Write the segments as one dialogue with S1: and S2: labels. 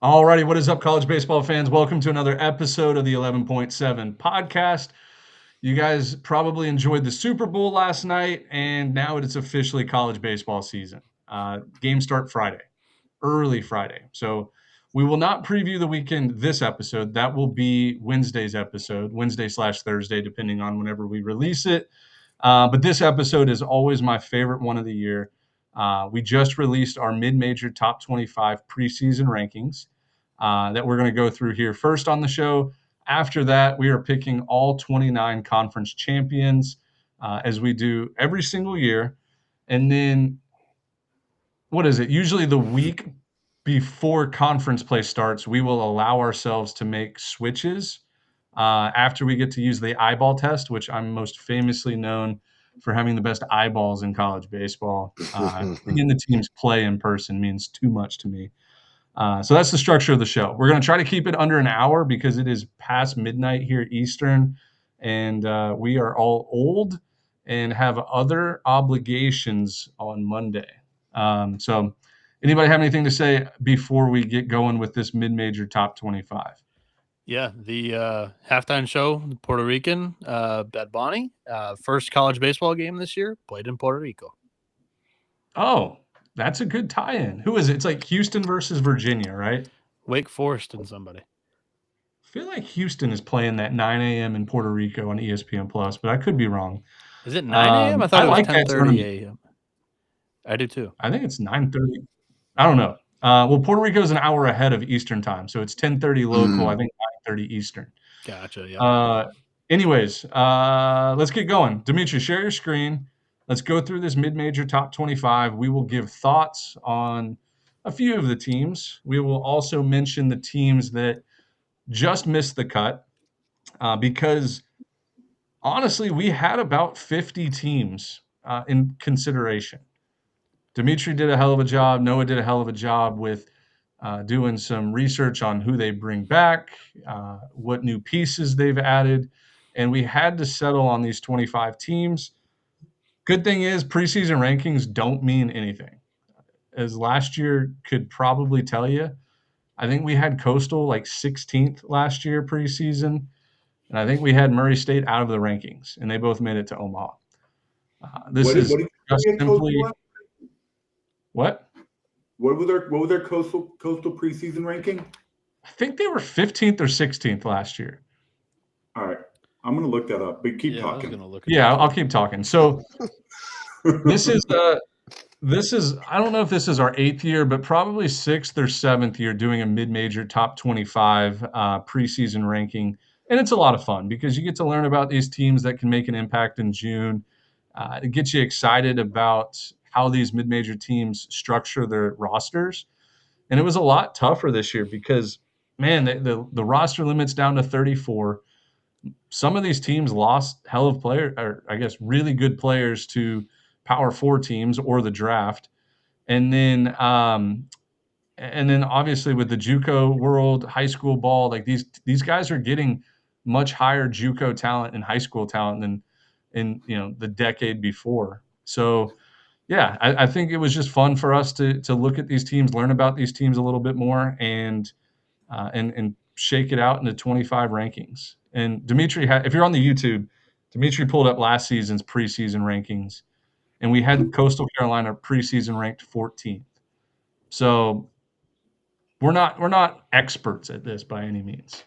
S1: Alrighty, what is up, college baseball fans? Welcome to another episode of the 11.7 podcast. You guys probably enjoyed the Super Bowl last night, and now it's officially college baseball season. Games start Friday, early Friday. So we will not preview the weekend this episode. That will be Wednesday's episode, Wednesday/Thursday, depending on whenever we release it. But this episode is always my favorite one of the year. We just released our mid-major top 25 preseason rankings that we're going to go through here first on the show. After that, we are picking all 29 conference champions as we do every single year. And then, what is it? Usually the week before conference play starts, we will allow ourselves to make switches after we get to use the eyeball test, which I'm most famously known for having the best eyeballs in college baseball. Seeing the teams play in person means too much to me. So that's the structure of the show. We're going to try to keep it under an hour because it is past midnight here Eastern, and we are all old and have other obligations on Monday. So anybody have anything to say before we get going with this mid-major top 25?
S2: Yeah, the halftime show, the Puerto Rican, Bad Bunny, first college baseball game this year, played in Puerto Rico.
S1: Oh, that's a good tie-in. Who is it? It's like Houston versus Virginia, right?
S2: Wake Forest and somebody.
S1: I feel like Houston is playing that 9 a.m. in Puerto Rico on ESPN Plus, but I could be wrong.
S2: Is it 9 a.m.? I thought
S1: I
S2: it was
S1: like that
S2: 10:30
S1: tournament.
S2: a.m. I do too.
S1: I think it's 9:30. I don't know. Well, Puerto Rico is an hour ahead of Eastern time, so it's 10:30 local. I think 9:30 Eastern.
S2: Gotcha. Yeah.
S1: Anyways, let's get going. Dimitri, share your screen. Let's go through this mid-major top 25. We will give thoughts on a few of the teams. We will also mention the teams that just missed the cut because honestly, we had about 50 teams in consideration. Dimitri did a hell of a job. Noah did a hell of a job with doing some research on who they bring back, what new pieces they've added, and we had to settle on these 25 teams. Good thing is preseason rankings don't mean anything. As last year could probably tell you, I think we had Coastal like 16th last year preseason, and I think we had Murray State out of the rankings, and they both made it to Omaha. This is just simply what?
S3: What was their coastal preseason ranking?
S1: I think they were 15th or 16th last year.
S3: All right, I'm gonna look that up. But keep talking.
S1: I'll keep talking. So this is I don't know if this is our 8th year, but probably 6th or 7th year doing a mid-major top 25 preseason ranking, and it's a lot of fun because you get to learn about these teams that can make an impact in June. It gets you excited about how these mid-major teams structure their rosters. And it was a lot tougher this year because, man, the roster limit's down to 34. Some of these teams lost hell of players, or I guess really good players to Power 4 teams or the draft. And then obviously with the JUCO world, high school ball, like these guys are getting much higher JUCO talent and high school talent than in the decade before. So yeah, I think it was just fun for us to look at these teams, learn about these teams a little bit more, and shake it out into 25 rankings. And Dimitri, if you're on the YouTube, Dimitri pulled up last season's preseason rankings, and we had Coastal Carolina preseason ranked 14th. So we're not experts at this by any means.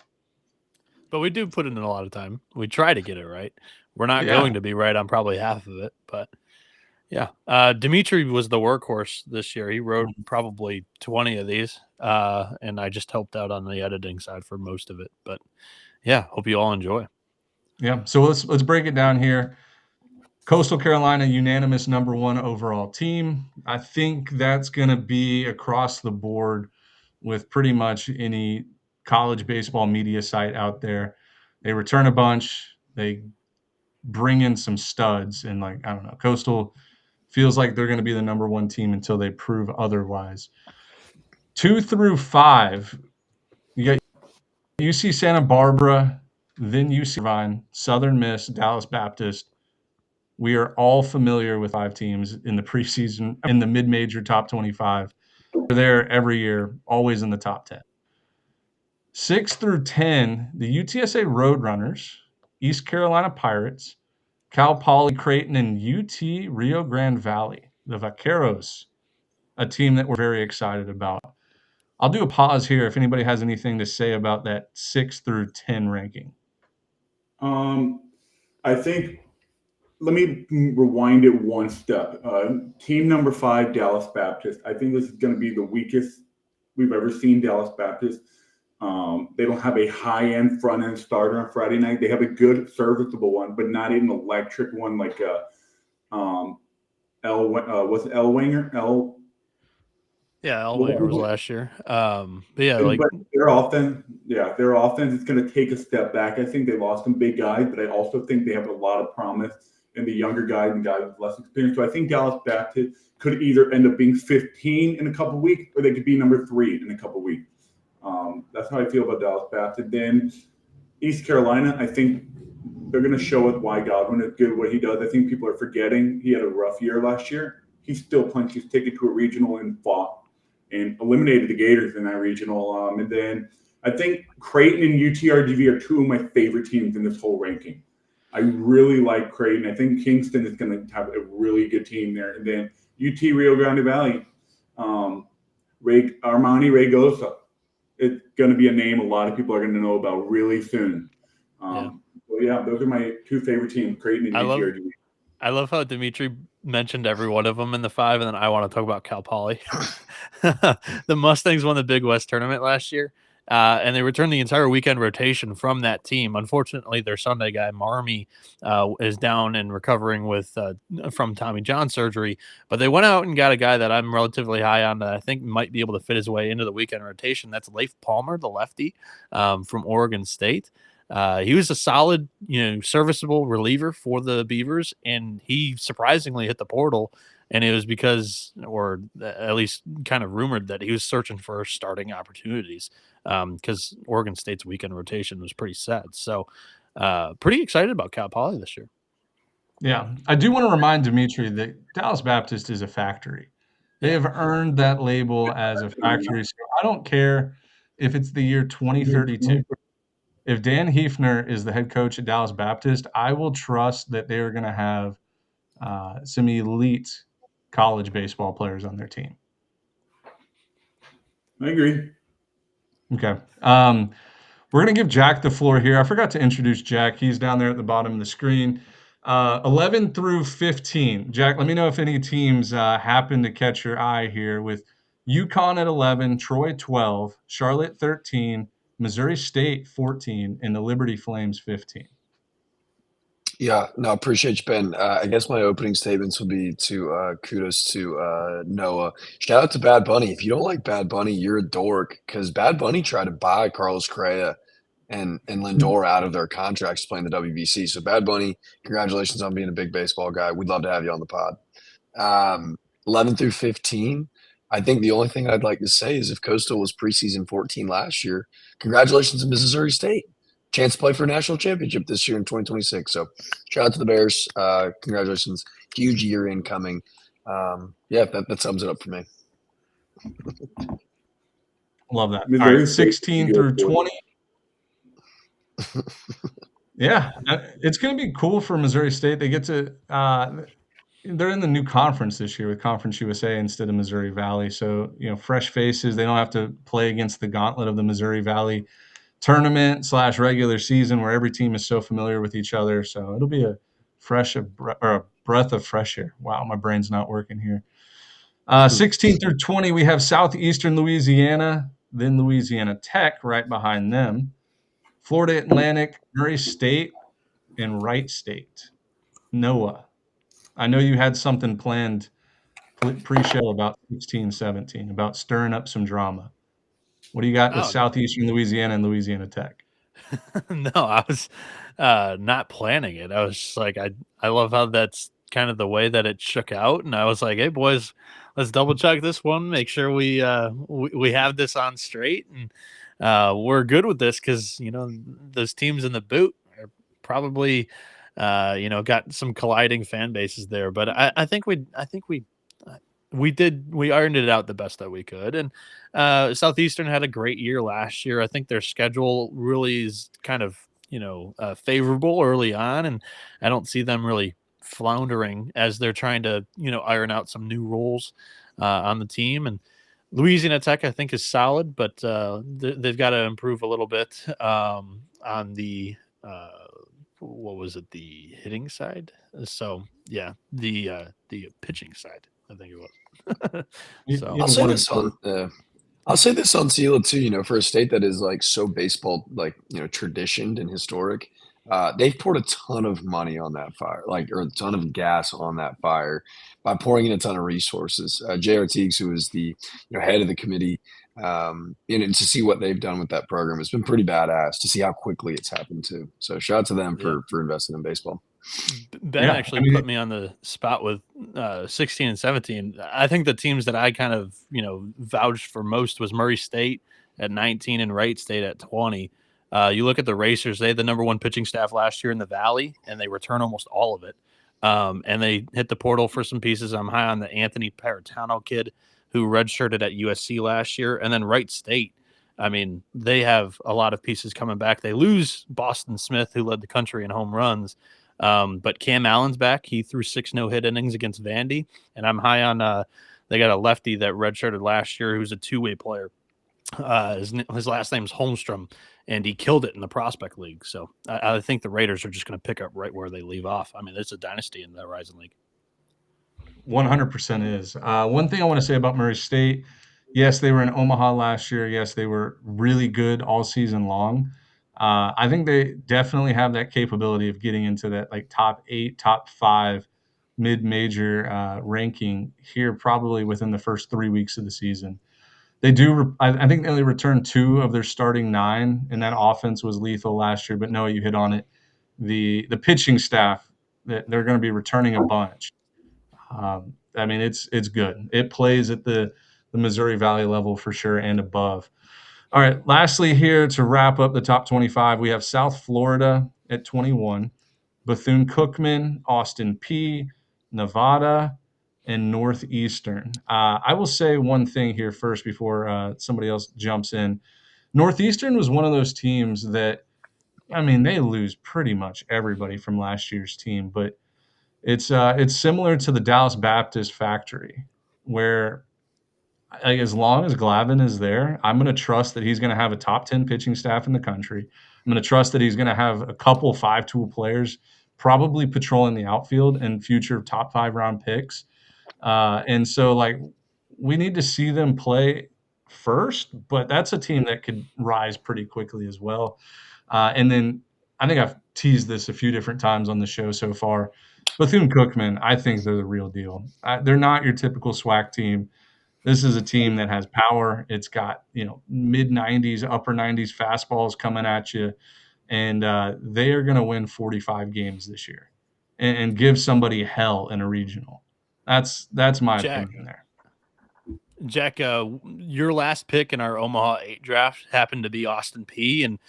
S2: But we do put in a lot of time. We try to get it right. We're not going to be right on probably half of it, but yeah. Dimitri was the workhorse this year. He wrote probably 20 of these, and I just helped out on the editing side for most of it. But yeah, hope you all enjoy.
S1: Yeah, so let's break it down here. Coastal Carolina, unanimous number 1 overall team. I think that's going to be across the board with pretty much any college baseball media site out there. They return a bunch. They bring in some studs, and I don't know, Coastal feels like they're going to be the number 1 team until they prove otherwise. 2 through 5, you got UC Santa Barbara, then UC Irvine, Southern Miss, Dallas Baptist. We are all familiar with 5 teams in the preseason, in the mid-major top 25. They're there every year, always in the top 10. 6 through 10, the UTSA Roadrunners, East Carolina Pirates, Cal Poly Creighton, and UT Rio Grande Valley, the Vaqueros, a team that we're very excited about. I'll do a pause here if anybody has anything to say about that 6 through 10 ranking.
S3: I think, let me rewind it one step. Team number 5, Dallas Baptist. I think this is going to be the weakest we've ever seen Dallas Baptist. They don't have a high-end front-end starter on Friday night. They have a good, serviceable one, but not an electric one like what's Elwanger?
S2: Elwanger was last year. But
S3: their offense is going to take a step back. I think they lost some big guys, but I also think they have a lot of promise in the younger guys and guys with less experience. So I think Dallas Baptist could either end up being 15 in a couple of weeks, or they could be number 3 in a couple of weeks. That's how I feel about Dallas Baptist. Then East Carolina, I think they're going to show us why Godwin is good at what he does. I think people are forgetting he had a rough year last year. He still punched his ticket to a regional and fought and eliminated the Gators in that regional. And then I think Creighton and UTRGV are 2 of my favorite teams in this whole ranking. I really like Creighton. I think Kingston is going to have a really good team there. And then UT Rio Grande Valley, Armani Raygosa. It's going to be a name a lot of people are going to know about really soon. Those are my 2 favorite teams, Creighton and UTRGV.
S2: I love how Dimitri mentioned every one of them in the 5, and then I want to talk about Cal Poly. The Mustangs won the Big West tournament last year, and they returned the entire weekend rotation from that team. Unfortunately, their Sunday guy, Marmy, is down and recovering from Tommy John surgery, but they went out and got a guy that I'm relatively high on that I think might be able to fit his way into the weekend rotation. That's Leif Palmer, the lefty from Oregon State. He was a solid, serviceable reliever for the Beavers, and he surprisingly hit the portal. And it was because, or at least kind of rumored, that he was searching for starting opportunities because Oregon State's weekend rotation was pretty set. So pretty excited about Cal Poly this year.
S1: Yeah, I do want to remind Dimitri that Dallas Baptist is a factory. They have earned that label as a factory. So I don't care if it's the year 2032. If Dan Hefner is the head coach at Dallas Baptist, I will trust that they are going to have some elite college baseball players on their team.
S3: I agree.
S1: Okay. We're going to give Jack the floor here. I forgot to introduce Jack. He's down there at the bottom of the screen. 11 through 15. Jack, let me know if any teams happen to catch your eye here with UConn at 11, Troy 12, Charlotte 13, Missouri State 14, and the Liberty Flames 15.
S4: Yeah, no, appreciate you, Ben. I guess my opening statements will be to kudos to Noah. Shout out to Bad Bunny. If you don't like Bad Bunny, you're a dork, because Bad Bunny tried to buy Carlos Correa and Lindor out of their contracts playing the WBC. So Bad Bunny, congratulations on being a big baseball guy. We'd love to have you on the pod. 11 through 15. I think the only thing I'd like to say is if Coastal was preseason 14 last year, congratulations to Missouri State. Chance to play for a national championship this year in 2026. So shout out to the Bears. Congratulations. Huge year incoming. That sums it up for me.
S1: Love that. All right, 16 through 20. Yeah, it's going to be cool for Missouri State. They get to they're in the new conference this year with Conference USA instead of Missouri Valley. So, fresh faces. They don't have to play against the gauntlet of the Missouri Valley tournament / regular season where every team is so familiar with each other. So it'll be a breath of fresh air. Wow, my brain's not working here. 16 through 20, we have Southeastern Louisiana, then Louisiana Tech right behind them. Florida Atlantic, Murray State, and Wright State. Noah, I know you had something planned pre-show about 16-17, about stirring up some drama. What do you got with Southeastern Louisiana and Louisiana Tech?
S2: No, I was not planning it. I was just like, I love how that's kind of the way that it shook out. And I was like, hey, boys, let's double check this one, make sure we have this on straight. And we're good with this because, those teams in the boot are probably, got some colliding fan bases there. But I think we we ironed it out the best that we could. And Southeastern had a great year last year. I think their schedule really is kind of, favorable early on, and I don't see them really floundering as they're trying to, iron out some new rules on the team. And Louisiana Tech, I think, is solid, but they've got to improve a little bit on the what was it, the hitting side? So yeah, the pitching side, I think it was. So
S4: I'll say this on I'll say this on Sela too. For a state that is like so baseball, like traditioned and historic, they've poured a ton of money on that fire, or a ton of gas on that fire by pouring in a ton of resources. J.R. Teagues, who is the head of the committee, and to see what they've done with that program, it's been pretty badass to see how quickly it's happened too. So shout out to them for investing in baseball.
S2: Ben actually put me on the spot with 16 and 17. I think the teams that I kind of, vouched for most was Murray State at 19 and Wright State at 20. You look at the Racers, they had the number one pitching staff last year in the Valley, and they return almost all of it. And they hit the portal for some pieces. I'm high on the Anthony Paratano kid who redshirted at USC last year. And then Wright State, I mean, they have a lot of pieces coming back. They lose Boston Smith, who led the country in home runs. But Cam Allen's back. He threw 6 no-hit innings against Vandy. And I'm high on they got a lefty that redshirted last year who's a two-way player. His last name's Holmstrom, and he killed it in the prospect league. So I think the Raiders are just going to pick up right where they leave off. I mean, it's a dynasty in the Horizon League.
S1: 100% is. One thing I want to say about Murray State, yes, they were in Omaha last year. Yes, they were really good all season long. I think they definitely have that capability of getting into that top 8, top 5 mid-major ranking here probably within the first 3 weeks of the season. They do. I think they only returned 2 of their starting 9, and that offense was lethal last year. But Noah, you hit on it. The pitching staff, that they're going to be returning a bunch. I mean, it's good. It plays at the Missouri Valley level for sure and above. All right, lastly here to wrap up the top 25, we have South Florida at 21, Bethune-Cookman, Austin Peay, Nevada, and Northeastern. I will say one thing here first before somebody else jumps in. Northeastern was one of those teams that, I mean, they lose pretty much everybody from last year's team, but it's similar to the Dallas Baptist Factory, where as long as Glavin is there, I'm going to trust that he's going to have a top 10 pitching staff in the country. I'm going to trust that he's going to have a couple 5-tool players probably patrolling the outfield and future top 5 round picks. And so, we need to see them play first, but that's a team that could rise pretty quickly as well. And then I think I've teased this a few different times on the show so far. Bethune-Cookman, I think they're the real deal. They're not your typical SWAC team. This is a team that has power. It's got, mid-90s, upper 90s fastballs coming at you, and they are going to win 45 games this year and give somebody hell in a regional. That's my opinion there.
S2: Jack, your last pick in our Omaha 8 draft happened to be Austin Peay, and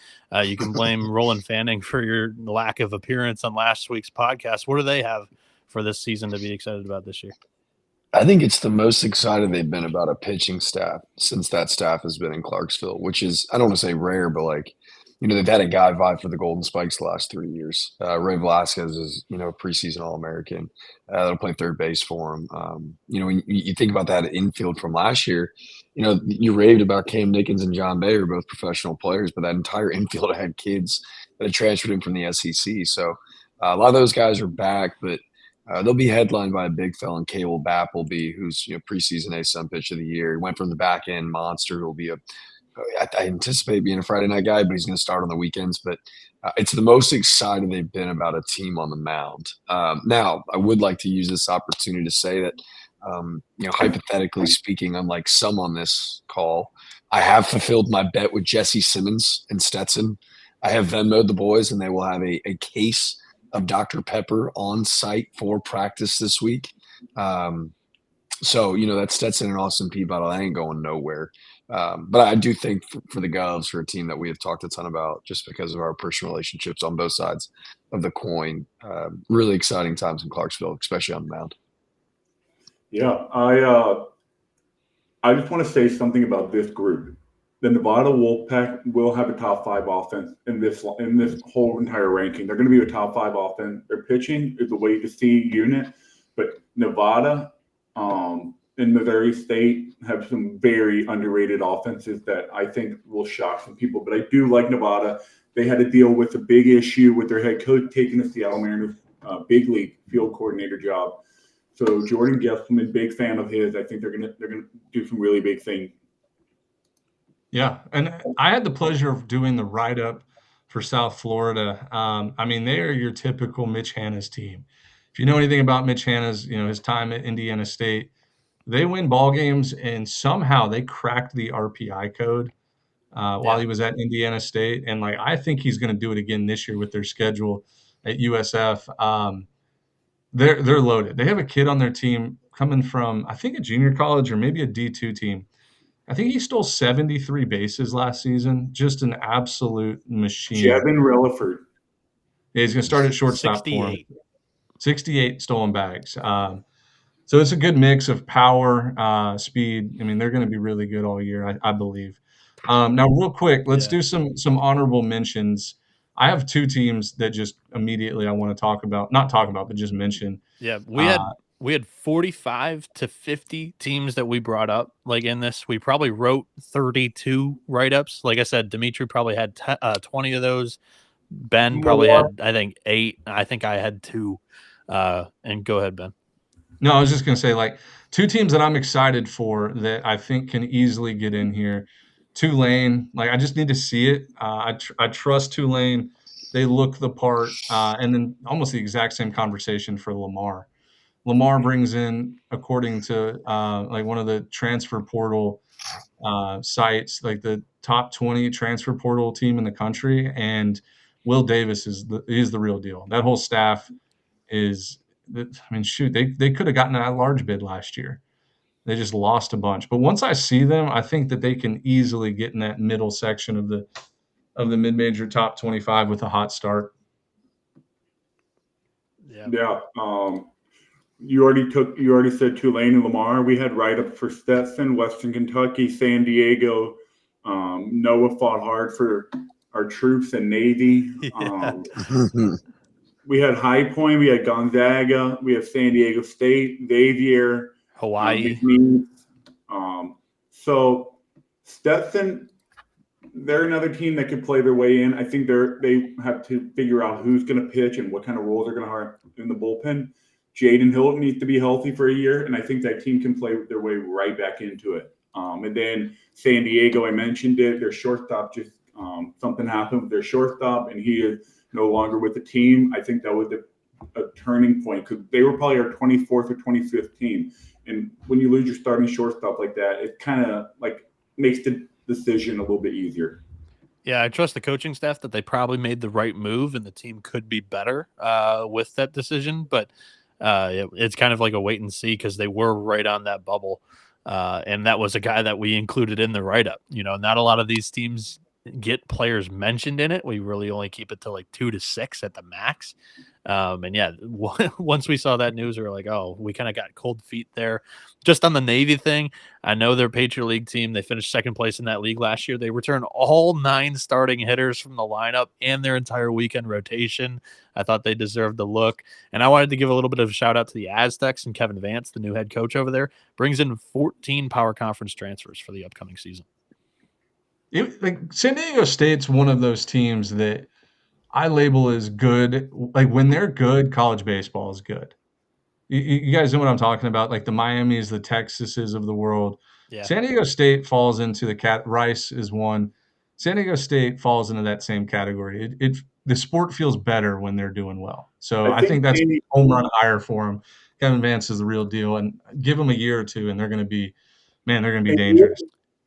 S2: you can blame Roland Fanning for your lack of appearance on last week's podcast. What do they have for this season to be excited about this year?
S4: I think it's the most excited they've been about a pitching staff since that staff has been in Clarksville, which is, I don't want to say rare, but they've had a guy vie for the Golden Spikes the last 3 years. Ray Velasquez is, a preseason All-American. They'll play third base for him. When you think about that infield from last year, you raved about Cam Nickens and John Bayer, both professional players, but that entire infield had kids that had transferred in from the SEC. So a lot of those guys are back, but they'll be headlined by a big fella in Cable Appleby, who's preseason ASUN pitch of the year. He went from the back end monster, who will be I anticipate being a Friday night guy, but he's going to start on the weekends. But it's the most excited they've been about a team on the mound. Now, I would like to use this opportunity to say that, hypothetically speaking, unlike some on this call, I have fulfilled my bet with Jesse Simmons and Stetson. I have Venmo'd the boys, and they will have a case of Dr. Pepper on site for practice this week. So, that's Stetson and Austin Peay battle. I ain't going nowhere. But I do think for the Govs, for a team that we have talked a ton about just because of our personal relationships on both sides of the coin, really exciting times in Clarksville, especially on the mound.
S3: Yeah, I just want to say something about this group. The Nevada Wolfpack will have a top 5 offense in this whole entire ranking. They're going to be a top 5 offense. Their pitching is a wait to see unit, but Nevada and Missouri State have some very underrated offenses that I think will shock some people. But I do like Nevada. They had to deal with a big issue with their head coach taking the Seattle Mariners big league field coordinator job. So Jordan Gesselman, big fan of his. I think they're gonna do some really big things.
S1: Yeah, and I had the pleasure of doing the write-up for South Florida. I mean, they are your typical Mitch Hannah's team. If you know anything about Mitch Hannah's, his time at Indiana State, they win ball games, and somehow they cracked the RPI code while he was at Indiana State. And I think he's going to do it again this year with their schedule at USF. They're loaded. They have a kid on their team coming from, I think, a junior college or maybe a D2 team. I think he stole 73 bases last season. Just an absolute machine.
S3: Jevin Relaford.
S1: Yeah, he's going to start at shortstop for him. 68 stolen bags. So it's a good mix of power, speed. I mean, they're going to be really good all year, I believe. Now, real quick, let's do some honorable mentions. I have 2 teams that just immediately I want to not talk about, but just mention.
S2: Yeah, we had 45 to 50 teams that we brought up in this. We probably wrote 32 write-ups. Like I said, Dimitri probably had 20 of those. Ben probably had, I think, 8. I think I had 2. And go ahead, Ben.
S1: No, I was just going to say 2 teams that I'm excited for that I think can easily get in here. Tulane, I just need to see it. I trust Tulane. They look the part. And then almost the exact same conversation for Lamar. Lamar brings in, according to one of the transfer portal sites, the top 20 transfer portal team in the country, and Will Davis is the real deal. That whole staff is. I mean, shoot, they could have gotten a large bid last year. They just lost a bunch. But once I see them, I think that they can easily get in that middle section of the mid-major top 25 with a hot start.
S3: Yeah. You already said Tulane and Lamar. We had write-ups for Stetson, Western Kentucky, San Diego. Noah fought hard for our troops and Navy. We had High Point, we had Gonzaga, we have San Diego State, Xavier,
S2: Hawaii.
S3: So Stetson, they're another team that could play their way in. I think they have to figure out who's going to pitch and what kind of roles they're going to have in the bullpen. Jaden Hilton needs to be healthy for a year, and I think that team can play their way right back into it. And then San Diego, I mentioned it, their shortstop just something happened with their shortstop, and he is no longer with the team. I think that was a turning point because they were probably our 24th or 25th team. And when you lose your starting shortstop like that, it kind of makes the decision a little bit easier.
S2: Yeah, I trust the coaching staff that they probably made the right move and the team could be better with that decision. But it's kind of like a wait and see because they were right on that bubble. And that was a guy that we included in the write-up. Not a lot of these teams get players mentioned in it. We really only keep it to 2 to 6 at the max. And yeah, once we saw that news, we were like, oh, we kind of got cold feet there. Just on the Navy thing, I know their Patriot League team, they finished second place in that league last year. They returned all 9 starting hitters from the lineup and their entire weekend rotation. I thought they deserved the look. And I wanted to give a little bit of a shout out to the Aztecs and Kevin Vance, the new head coach over there, brings in 14 power conference transfers for the upcoming season.
S1: San Diego State's one of those teams that I label as good. When they're good, college baseball is good. You guys know what I'm talking about? The Miamis, the Texases of the world.
S2: Yeah.
S1: San Diego State falls into Rice is one. San Diego State falls into that same category. The sport feels better when they're doing well. So I think that's a home run hire for them. Kevin Vance is the real deal, and give them a year or two, and they're going to be dangerous.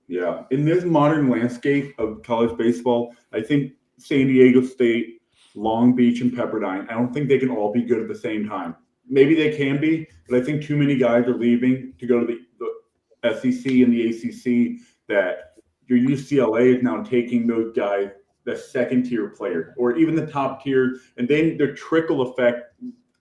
S3: Yeah, in this modern landscape of college baseball, I think San Diego State, Long Beach, and Pepperdine, I don't think they can all be good at the same time. Maybe they can be, but I think too many guys are leaving to go to the SEC and the ACC that your UCLA is now taking those guys, the second-tier player, or even the top tier, and then the trickle effect,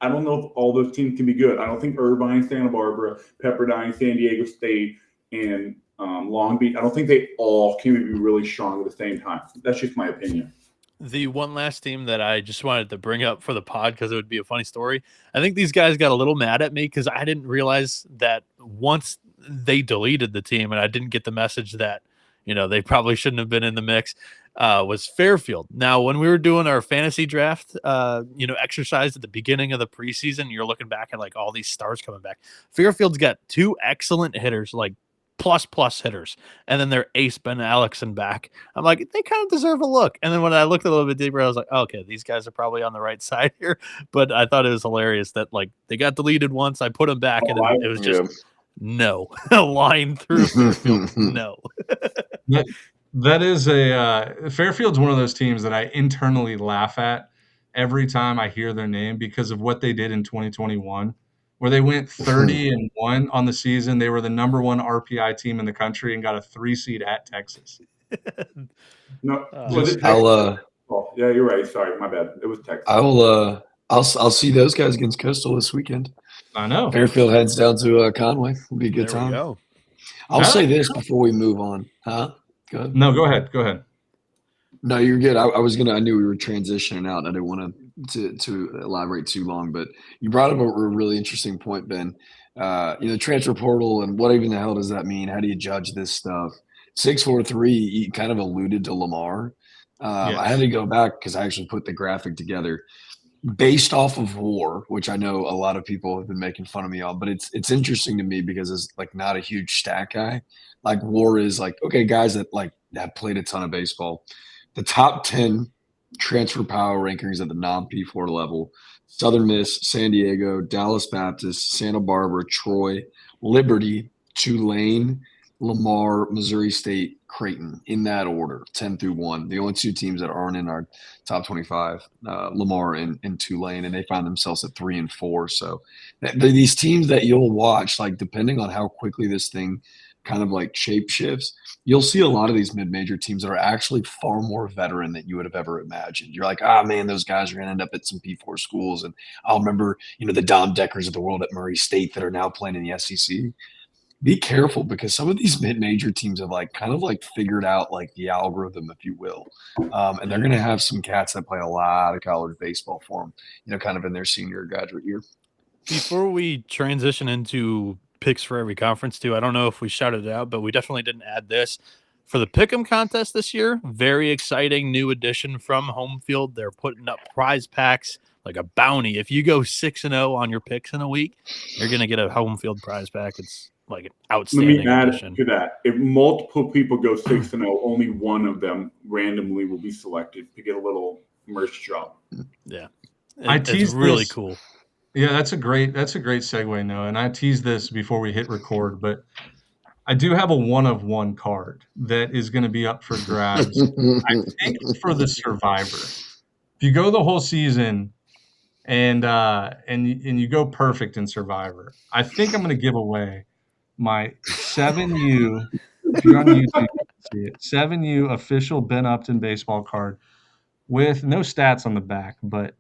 S3: I don't know if all those teams can be good. I don't think Irvine, Santa Barbara, Pepperdine, San Diego State, and Long Beach, I don't think they all can be really strong at the same time. That's just my opinion.
S2: The one last team that I just wanted to bring up for the pod because it would be a funny story. I think these guys got a little mad at me because I didn't realize that once they deleted the team and I didn't get the message that, they probably shouldn't have been in the mix, was Fairfield. Now, when we were doing our fantasy draft, exercise at the beginning of the preseason, you're looking back at like all these stars coming back. Fairfield's got 2 excellent hitters, like plus hitters, and then their ace Ben Alexson back. I'm like, they kind of deserve a look. And then when I looked a little bit deeper, I was like, okay, these guys are probably on the right side here. But I thought it was hilarious that like they got deleted once, I put them back, and it was just no line through Fairfield. No.
S1: That is Fairfield's one of those teams that I internally laugh at every time I hear their name because of what they did in 2021. Where they went 30-1 on the season. They were the number 1 RPI team in the country and got a 3 seed at Texas.
S3: No, yeah, you're right. Sorry, my bad. It was Texas.
S4: I'll see those guys against Coastal this weekend.
S1: I know.
S4: Fairfield heads down to Conway. It'll be a good time.
S2: Go.
S4: I'll say this before we move on. Huh? Go ahead.
S1: No, go ahead.
S4: No, you're good. I knew we were transitioning out. And I didn't want to elaborate too long, but you brought up a really interesting point, Ben. Transfer portal and what even the hell does that mean? How do you judge this stuff? 643, you kind of alluded to Lamar.
S1: Yes.
S4: I had to go back because I actually put the graphic together based off of WAR, which I know a lot of people have been making fun of me on, but it's interesting to me because it's like not a huge stat guy. Like WAR is like, okay, guys that like have played a ton of baseball. The top 10 transfer power rankings at the non-P4 level: Southern Miss, San Diego, Dallas Baptist, Santa Barbara, Troy, Liberty, Tulane, Lamar, Missouri State, Creighton, in that order, 10 through 1. The only 2 teams that aren't in our top 25, Lamar and Tulane, and they find themselves at 3 and 4. So these teams that you'll watch, like depending on how quickly this thing kind of like shape shifts, you'll see a lot of these mid-major teams that are actually far more veteran than you would have ever imagined. You're like, man, those guys are going to end up at some P4 schools. And I'll remember, the Dom Deckers of the world at Murray State that are now playing in the SEC. Be careful because some of these mid-major teams have like kind of like figured out like the algorithm, if you will. And they're going to have some cats that play a lot of college baseball for them, kind of in their senior or graduate year.
S2: Before we transition into picks for every conference too, I don't know if we shouted it out, but we definitely didn't add this for the pick'em contest this year. Very exciting new addition from Homefield. They're putting up prize packs like a bounty. If you go 6-0 on your picks in a week, you're gonna get a Homefield prize pack. It's like an outstanding addition.
S3: To that, if multiple people go 6-0, only one of them randomly will be selected to get a little merch drop.
S2: Yeah,
S1: it's
S2: really cool.
S1: Yeah, that's a great segue, Noah. And I teased this before we hit record, but I do have a 1-of-1 card that is going to be up for grabs. I think for the Survivor. If you go the whole season and you go perfect in Survivor, I think I'm going to give away my 7U. If you're on YouTube, you can see it. 7U official Ben Upton baseball card with no stats on the back, but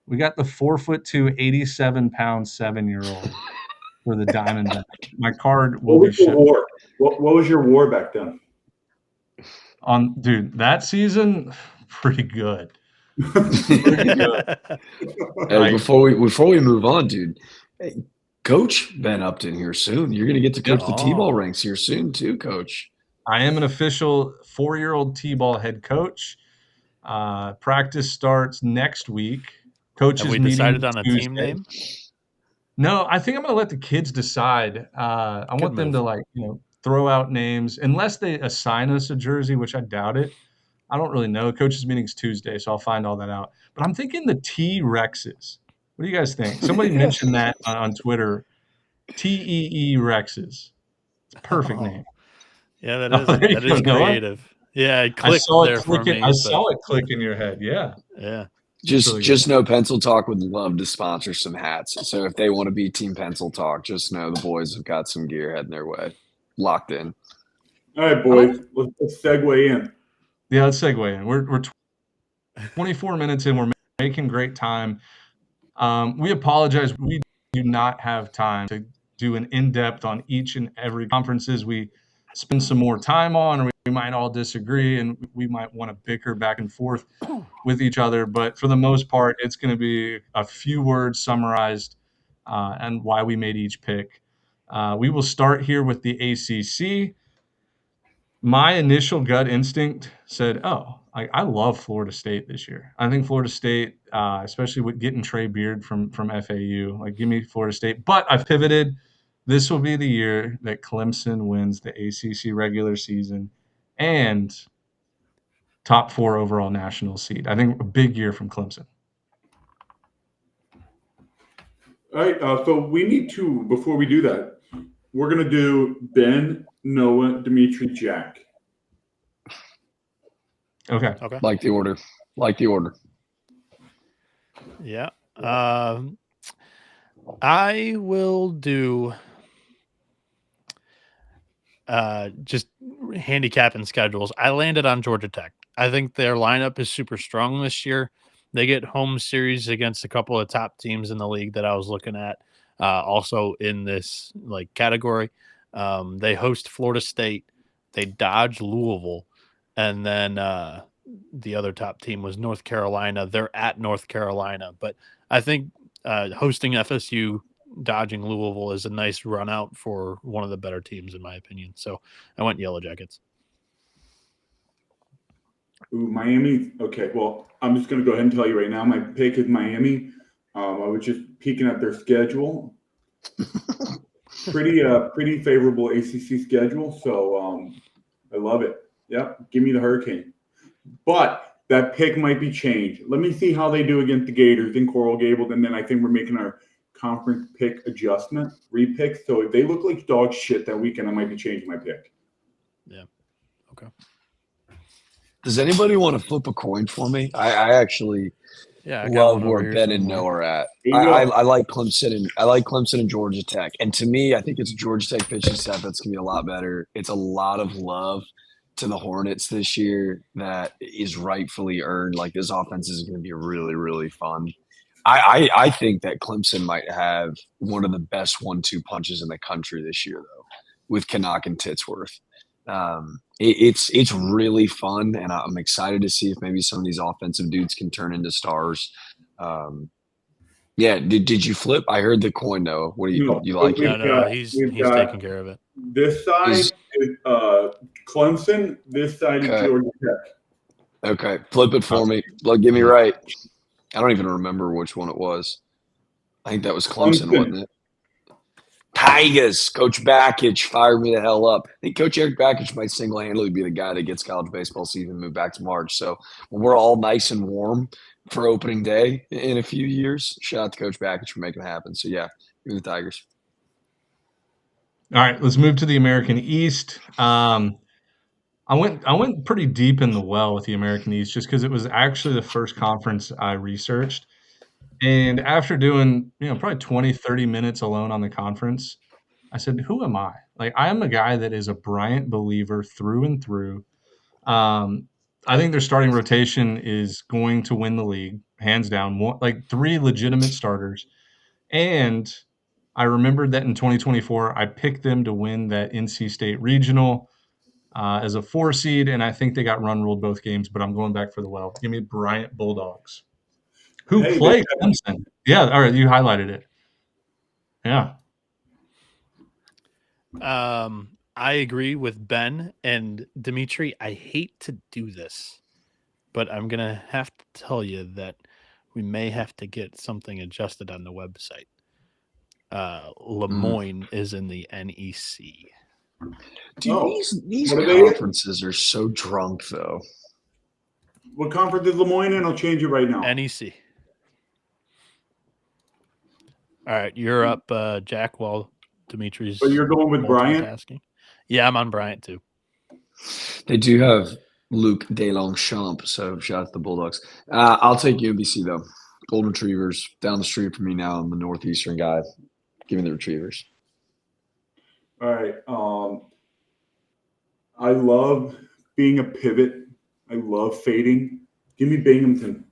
S1: we got the 4'2", 87-pound 7-year-old for the Diamondback. My card will be shipped.
S3: What was your WAR back then?
S1: Dude, that season, pretty good. Pretty good.
S4: Hey, before we move on, dude, hey, Coach Ben Upton here soon. You're going to get to coach the T-ball ranks here soon too, Coach.
S1: I am an official 4-year-old T-ball head coach. Practice starts next week. Coaches
S2: Have we decided on a team name?
S1: No, I think I'm going to let the kids decide. I want them to throw out names unless they assign us a jersey, which I doubt it. I don't really know. Coaches meeting's Tuesday, so I'll find all that out. But I'm thinking the T-Rexes. What do you guys think? Somebody mentioned that on Twitter. TEE Rexes. It's a perfect name.
S2: Yeah, that is creative. Yeah, it clicked there for me.
S1: I saw it click in your head. Yeah.
S2: Yeah.
S4: Just know Pencil Talk would love to sponsor some hats. So if they want to be Team Pencil Talk, just know the boys have got some gear heading their way. Locked in.
S3: All right, boys. Let's segue in.
S1: Yeah, let's segue in. We're 24 minutes in. We're making great time. We apologize. We do not have time to do an in-depth on each and every conferences we spend some more time on, or we might all disagree and we might want to bicker back and forth with each other. But for the most part, it's going to be a few words summarized and why we made each pick. We will start here with the ACC. My initial gut instinct said, "Oh, I love Florida State this year. I think Florida State, especially with getting Trey Beard from FAU, like give me Florida State." But I've pivoted. This will be the year that Clemson wins the ACC regular season and top 4 overall national seed. I think a big year from Clemson.
S3: All right. So we need to, before we do that, we're going to do Ben, Noah, Dimitri, Jack.
S1: Okay.
S4: Like the order.
S2: Yeah. I will do just handicapping schedules. I landed on Georgia Tech. I think their lineup is super strong this year. They get home series against a couple of top teams in the league that I was looking at. Also in this like category, they host Florida State. They dodge Louisville, and then the other top team was North Carolina. They're at North Carolina, but I think hosting FSU, dodging Louisville is a nice run out for one of the better teams, in my opinion. So I went Yellow Jackets.
S3: Ooh, Miami. Okay, well, I'm just going to go ahead and tell you right now. My pick is Miami. I was just peeking at their schedule. Pretty favorable ACC schedule. So I love it. Yep, give me the Hurricane. But that pick might be changed. Let me see how they do against the Gators in Coral Gables, and then I think we're making our conference pick adjustment, repick. So if they look like dog shit that weekend, I might be changing my pick.
S2: Yeah. Okay.
S4: Does anybody want to flip a coin for me? I actually love where Ben and Noah are at. I like Clemson and Georgia Tech. And to me, I think it's Georgia Tech pitching staff that's gonna be a lot better. It's a lot of love to the Hornets this year that is rightfully earned. Like this offense is gonna be really, really fun. I think that Clemson might have one of the best 1-2 punches in the country this year, though, with Canuck and Titsworth. It's really fun, and I'm excited to see if maybe some of these offensive dudes can turn into stars. Yeah, did you flip? I heard the coin, though. What do you like?
S2: No, he's taking care of it.
S3: This side is Clemson. This side is Georgia Tech.
S4: Okay, flip it for me. Give me right. I don't even remember which one it was. I think that was Clemson. Wasn't it? Tigers, Coach Bakich fired me the hell up. I think Coach Eric Bakich might single-handedly be the guy that gets college baseball season moved back to March. So when we're all nice and warm for opening day in a few years, shout out to Coach Bakich for making it happen. So, yeah, give me the Tigers.
S1: All right, let's move to the American East. I went pretty deep in the well with the American East just because it was actually the first conference I researched. And after doing, probably 20, 30 minutes alone on the conference, I said, who am I? Like, I am a guy that is a Bryant believer through and through. I think their starting rotation is going to win the league, hands down. Like 3 legitimate starters. And I remembered that in 2024, I picked them to win that NC State regional as a 4 seed, and I think they got run ruled both games, but I'm going back for the well. Give me Bryant Bulldogs. Who played Clemson? Yeah, all right, you highlighted it. Yeah.
S2: I agree with Ben and Dimitri. I hate to do this, but I'm going to have to tell you that we may have to get something adjusted on the website. Lemoyne is in the NEC.
S4: Dude, these conferences are so drunk, though.
S3: What conference is Lemoyne in? I'll change it right now.
S2: NEC. All right, you're up, Jack, while Dimitri's.
S3: So you're going with Bryant?
S2: Yeah, I'm on Bryant, too.
S4: They do have Luke DeLongchamps, so shout out to the Bulldogs. I'll take UMBC, though. Golden Retrievers down the street from me now. I'm the Northeastern guy. Give me the Retrievers.
S3: All right. I love being a pivot. I love fading. Give me Binghamton.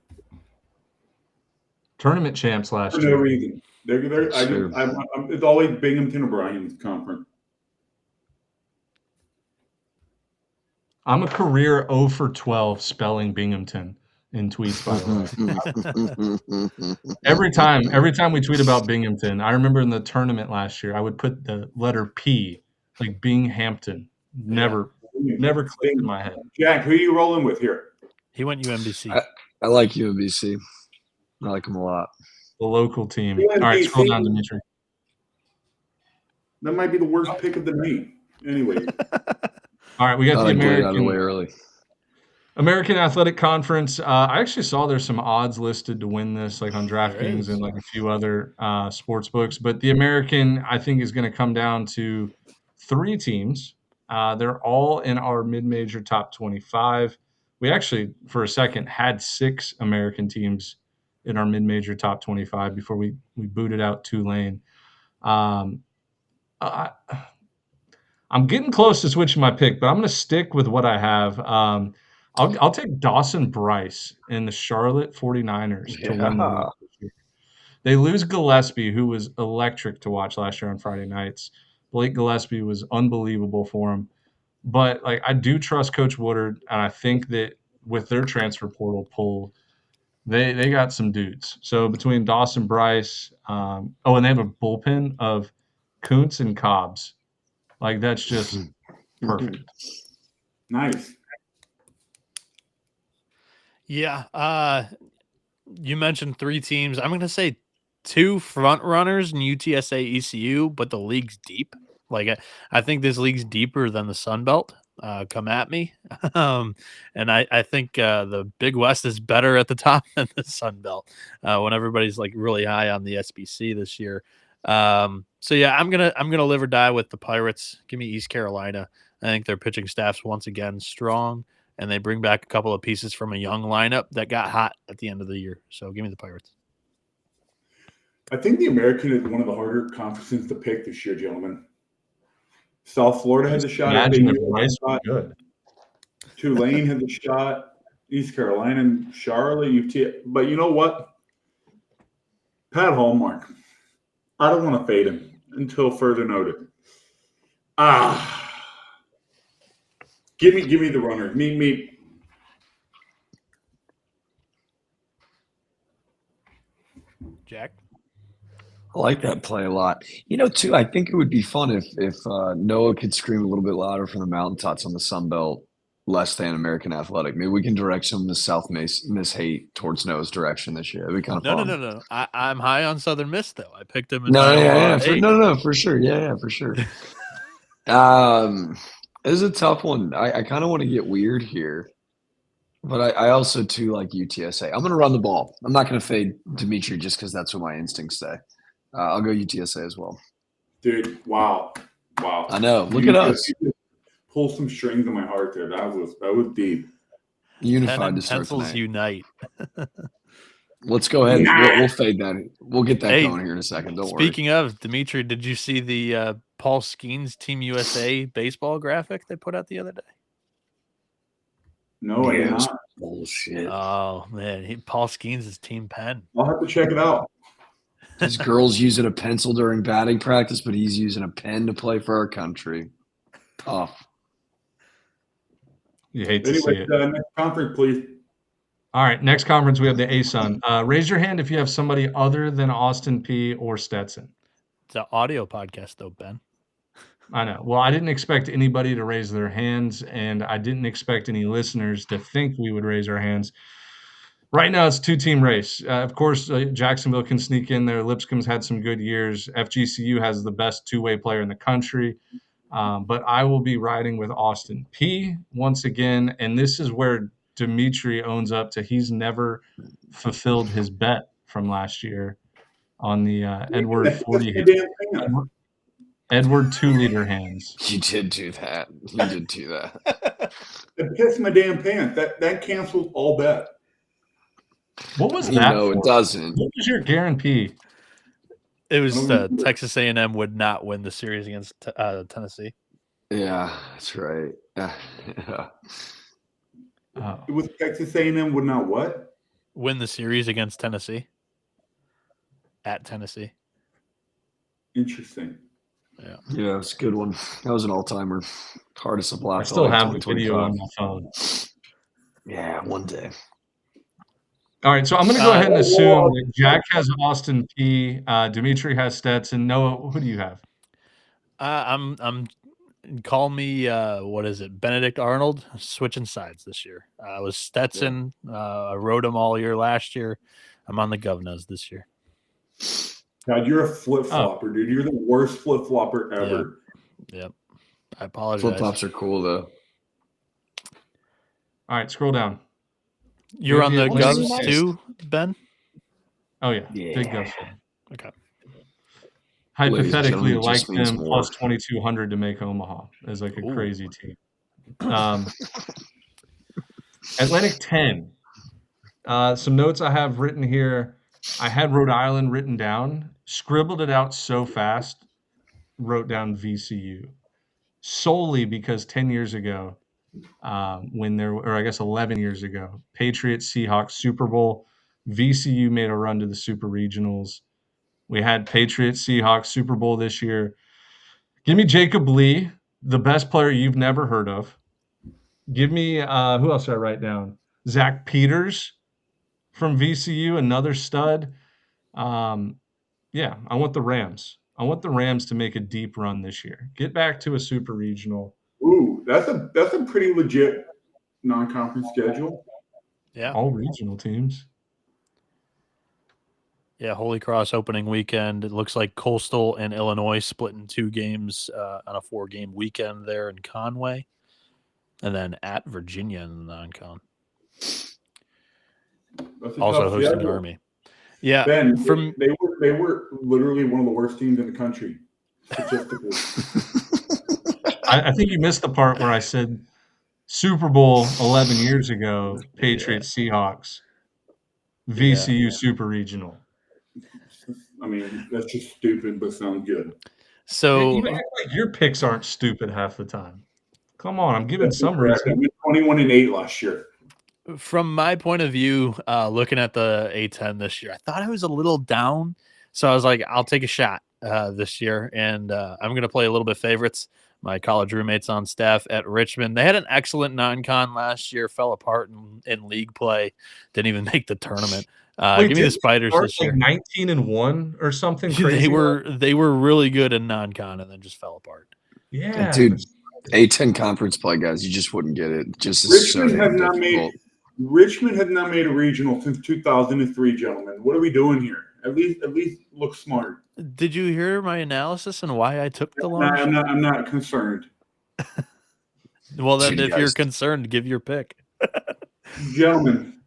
S1: tournament champs last
S3: For
S1: year.
S3: no reason. It's always Binghamton O'Brien's conference.
S1: I'm a career 0 for 12 spelling Binghamton in tweets, by the way. Every time we tweet about Binghamton, I remember in the tournament last year, I would put the letter P, like Binghamton. Never clicked in my head.
S3: Jack, who are you rolling with here?
S2: He went UMBC.
S4: I like UMBC. I like him a lot.
S1: The local team.
S3: UMBC.
S1: All right, scroll down, Dimitri.
S3: That might be the worst pick of the night. Anyway.
S1: All right, we got the
S4: American
S1: American Athletic Conference. I actually saw there's some odds listed to win this, like on DraftKings and like a few other sports books. But the American, I think, is going to come down to 3 teams. They're all in our mid-major top 25. We actually, for a second, had 6 American teams in our mid-major top 25 before we booted out Tulane. I'm getting close to switching my pick, but I'm going to stick with what I have. I'll take Dawson Bryce and the Charlotte 49ers to win the league this year. They lose Gillespie, who was electric to watch last year on Friday nights. Blake Gillespie was unbelievable for him. But like I do trust Coach Woodard, and I think that with their transfer portal pull, they got some dudes. So between Dawson Bryce, and they have a bullpen of Kuntz and Cobbs. Like that's just perfect.
S3: Nice.
S2: Yeah. You mentioned 3 teams. I'm going to say 2 front runners in UTSA ECU, but the league's deep. Like I think this league's deeper than the Sun Belt. Come at me. And I think the Big West is better at the top than the Sun Belt when everybody's like really high on the SBC this year. So yeah, I'm gonna live or die with the Pirates. Give me East Carolina. I think their pitching staff's once again strong, and they bring back a couple of pieces from a young lineup that got hot at the end of the year. So give me the Pirates.
S3: I think the American is one of the harder conferences to pick this year, gentlemen. South Florida has a shot.
S1: Imagine if Bryce was good.
S3: Tulane has a shot. East Carolina and Charlotte, UT. But you know what? Pat Hallmark. I don't want to fade him until further notice. Give me the runner. Me.
S2: Jack?
S4: I like that play a lot. You know, too, I think it would be fun if Noah could scream a little bit louder from the mountaintops on the Sun Belt, less than American Athletic. Maybe we can direct some of the South Miss hate towards Noah's direction this year. It'd be kind of fun.
S2: No. I'm high on Southern Miss, though. I picked him.
S4: For sure. Yeah, for sure. This is a tough one. I kind of want to get weird here, but I also, too, like UTSA. I'm going to run the ball. I'm not going to fade Dimitri just because that's what my instincts say. I'll go UTSA as well.
S3: Dude, wow.
S4: I know. Look at us.
S3: Pull some strings in my heart there. That was deep.
S4: Unified to start
S2: pencils
S4: tonight.
S2: Unite.
S4: Let's go ahead. We'll fade that. We'll get that going here in a second. Don't worry.
S2: Speaking of, Dimitri, did you see the Paul Skeens Team USA baseball graphic they put out the other day?
S3: No, I did not.
S4: Bullshit.
S2: Oh, man. Paul Skeens is Team Penn.
S3: I'll have to check it out.
S4: This girl's using a pencil during batting practice, but he's using a pen to play for our country. Tough.
S1: You hate to see it.
S3: Next conference, please.
S1: All right, next conference, we have the ASUN. Raise your hand if you have somebody other than Austin P or Stetson.
S2: It's an audio podcast, though, Ben.
S1: I know. Well, I didn't expect anybody to raise their hands, and I didn't expect any listeners to think we would raise our hands. Right now, it's a 2-team race. Of course, Jacksonville can sneak in there. Lipscomb's had some good years. FGCU has the best 2-way player in the country. But I will be riding with Austin P once again, and this is where Dimitri owns up to he's never fulfilled his bet from last year on the Edward 40 Edward 2-liter hands.
S4: You did do that.
S3: It pissed my damn pants. That cancels all bet.
S1: What was that?
S4: No, it doesn't.
S1: What was your guarantee?
S2: It was Texas A&M would not win the series against Tennessee.
S4: Yeah, that's right. Yeah.
S3: It was Texas A&M would not what?
S2: Win the series against Tennessee. at Tennessee.
S3: Interesting.
S4: Yeah, it's a good one. That was an all-timer. Hardest to block.
S1: I still have the
S4: 2025.
S1: video on my phone.
S4: Yeah, one day.
S1: All right, so I'm going to go ahead and assume that Jack has Austin P. Dimitri has Stetson. Noah, who do you have?
S2: I'm call me what is it? Benedict Arnold, switching sides this year. I was Stetson. I rode him all year last year. I'm on the Governors this year.
S3: God, you're a flip-flopper, dude. You're the worst flip-flopper ever.
S2: Yep. I apologize.
S4: Flip-flops are cool, though.
S1: All right, scroll down.
S2: You're on the
S1: Atlantic
S2: Govs
S1: Six.
S2: too, Ben?
S1: Oh, yeah.
S4: Yeah.
S1: Big Govs fan.
S2: Okay.
S4: Ladies and
S1: Hypothetically,
S4: gentlemen, it
S1: like
S4: just means
S1: them
S4: more.
S1: plus 2,200 to make Omaha as like a
S2: Ooh.
S1: crazy team. Atlantic 10. Some notes I have written here. I had Rhode Island written down, scribbled it out so fast, wrote down VCU solely because 10 years ago, or I guess 11 years ago, Patriots Seahawks Super Bowl, VCU made a run to the Super Regionals. We had Patriots Seahawks Super Bowl this year. Give me Jacob Lee, the best player you've never heard of. Give me who else did I write down? Zach Peters from VCU, another stud. Yeah, I want the Rams. I want the Rams to make a deep run this year. Get back to a super regional.
S3: Ooh, that's a pretty legit non-conference schedule.
S2: Yeah.
S1: All regional teams.
S2: Yeah, Holy Cross opening weekend. It looks like Coastal and Illinois split in 2 games on a 4-game weekend there in Conway. And then at Virginia in the non-con.
S3: That's a
S2: Also
S3: tough
S2: hosting
S3: schedule.
S2: Army. Yeah.
S3: Ben,
S2: from
S3: they were literally one of the worst teams in the country, statistically.
S1: I think you missed the part where I said Super Bowl 11 years ago, Patriots Seahawks, VCU Super Regional.
S3: I mean, that's just stupid, but sounds good.
S2: So
S1: You act like your picks aren't stupid half the time. Come on, I'm giving
S3: That's
S1: some
S3: correct.
S1: reason.
S3: We went 21-8 last year.
S2: from my point of view, looking at the A10 this year, I thought I was a little down. So I was like, I'll take a shot this year. And I'm going to play a little bit favorites. My college roommates on staff at Richmond. They had an excellent non-con last year, fell apart in league play, didn't even make the tournament.
S1: Wait,
S2: Give me the Spiders this year.
S1: 19-1 or something crazy.
S2: They were really good in non-con and then just fell apart.
S1: Yeah,
S4: Dude, A10 conference play, guys. You just wouldn't get it. Just
S3: Richmond
S4: so
S3: has
S4: damn
S3: not
S4: difficult.
S3: Richmond has not made a regional since 2003, gentlemen. What are we doing here? At least look smart.
S2: Did you hear my analysis and why I took the long?
S3: I'm not concerned.
S2: Well, then,
S4: Dude,
S2: if you're
S4: guys.
S2: concerned, give your pick.
S3: Gentlemen,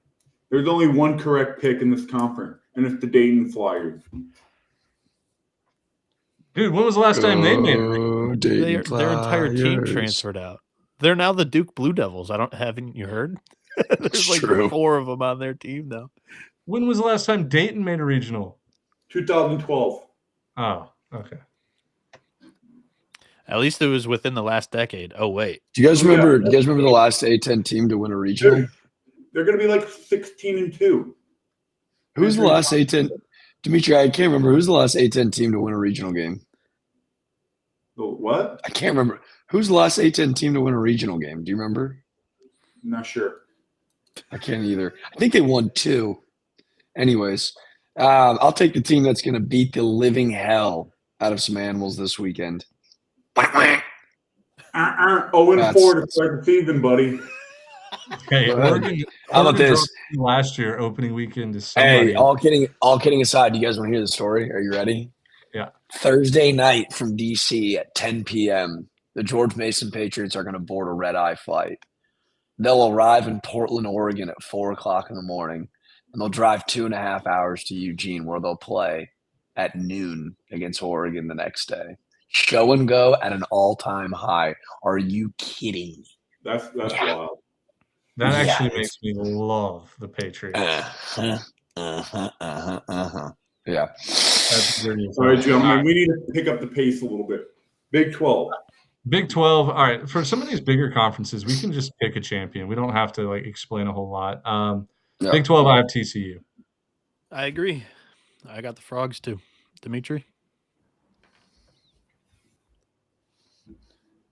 S3: there's only one correct pick in this conference, and it's the Dayton Flyers.
S1: dude, when was the last time they made it?
S4: Oh, Dayton
S2: Their entire team
S4: Flyers.
S2: transferred out. They're now the Duke Blue Devils. Haven't you heard? There's like
S4: true.
S2: 4 of them on their team now.
S1: When was the last time Dayton made a regional?
S3: 2012.
S1: Oh, okay.
S2: At least it was within the last decade. Oh wait,
S4: Do you guys
S3: Yeah.
S4: remember? Do you guys remember the last A10 team to win a regional?
S3: They're going to be like 16-2.
S4: Who's the last A10? Dimitri, I can't remember. Who's the last A10 team to win a regional game?
S3: What?
S4: I can't remember. Who's the last A10 team to win a regional game? Do you remember?
S3: I'm not sure.
S4: I can't either. I think they won 2. Anyways, I'll take the team that's going to beat the living hell out of some animals this weekend.
S3: 0-4
S4: That's-
S3: to start the season, buddy.
S1: Hey,
S4: Go ahead.
S1: Oregon
S4: How about this?
S1: dropped last year, opening weekend is somebody.
S4: Hey, all kidding aside, you guys want to hear the story? Are you ready?
S1: Yeah.
S4: Thursday night from DC at 10 p.m., the George Mason Patriots are going to board a red-eye flight. They'll arrive in Portland, Oregon at 4 o'clock in the morning, and they'll drive 2.5 hours to Eugene, where they'll play at noon against Oregon the next day. Show and go at an all-time high. Are you kidding me?
S3: That's wild.
S1: That
S4: Yeah,
S1: actually
S4: it's-
S1: makes me love the Patriots.
S4: Yeah.
S1: That's very
S3: All right, gentlemen, we need to pick up the pace a little bit. Big 12.
S1: Big 12. All right, for some of these bigger conferences, we can just pick a champion. We don't have to explain a whole lot.
S4: Yeah.
S1: Big 12, I have TCU.
S2: I agree. I got the Frogs too. Dimitri?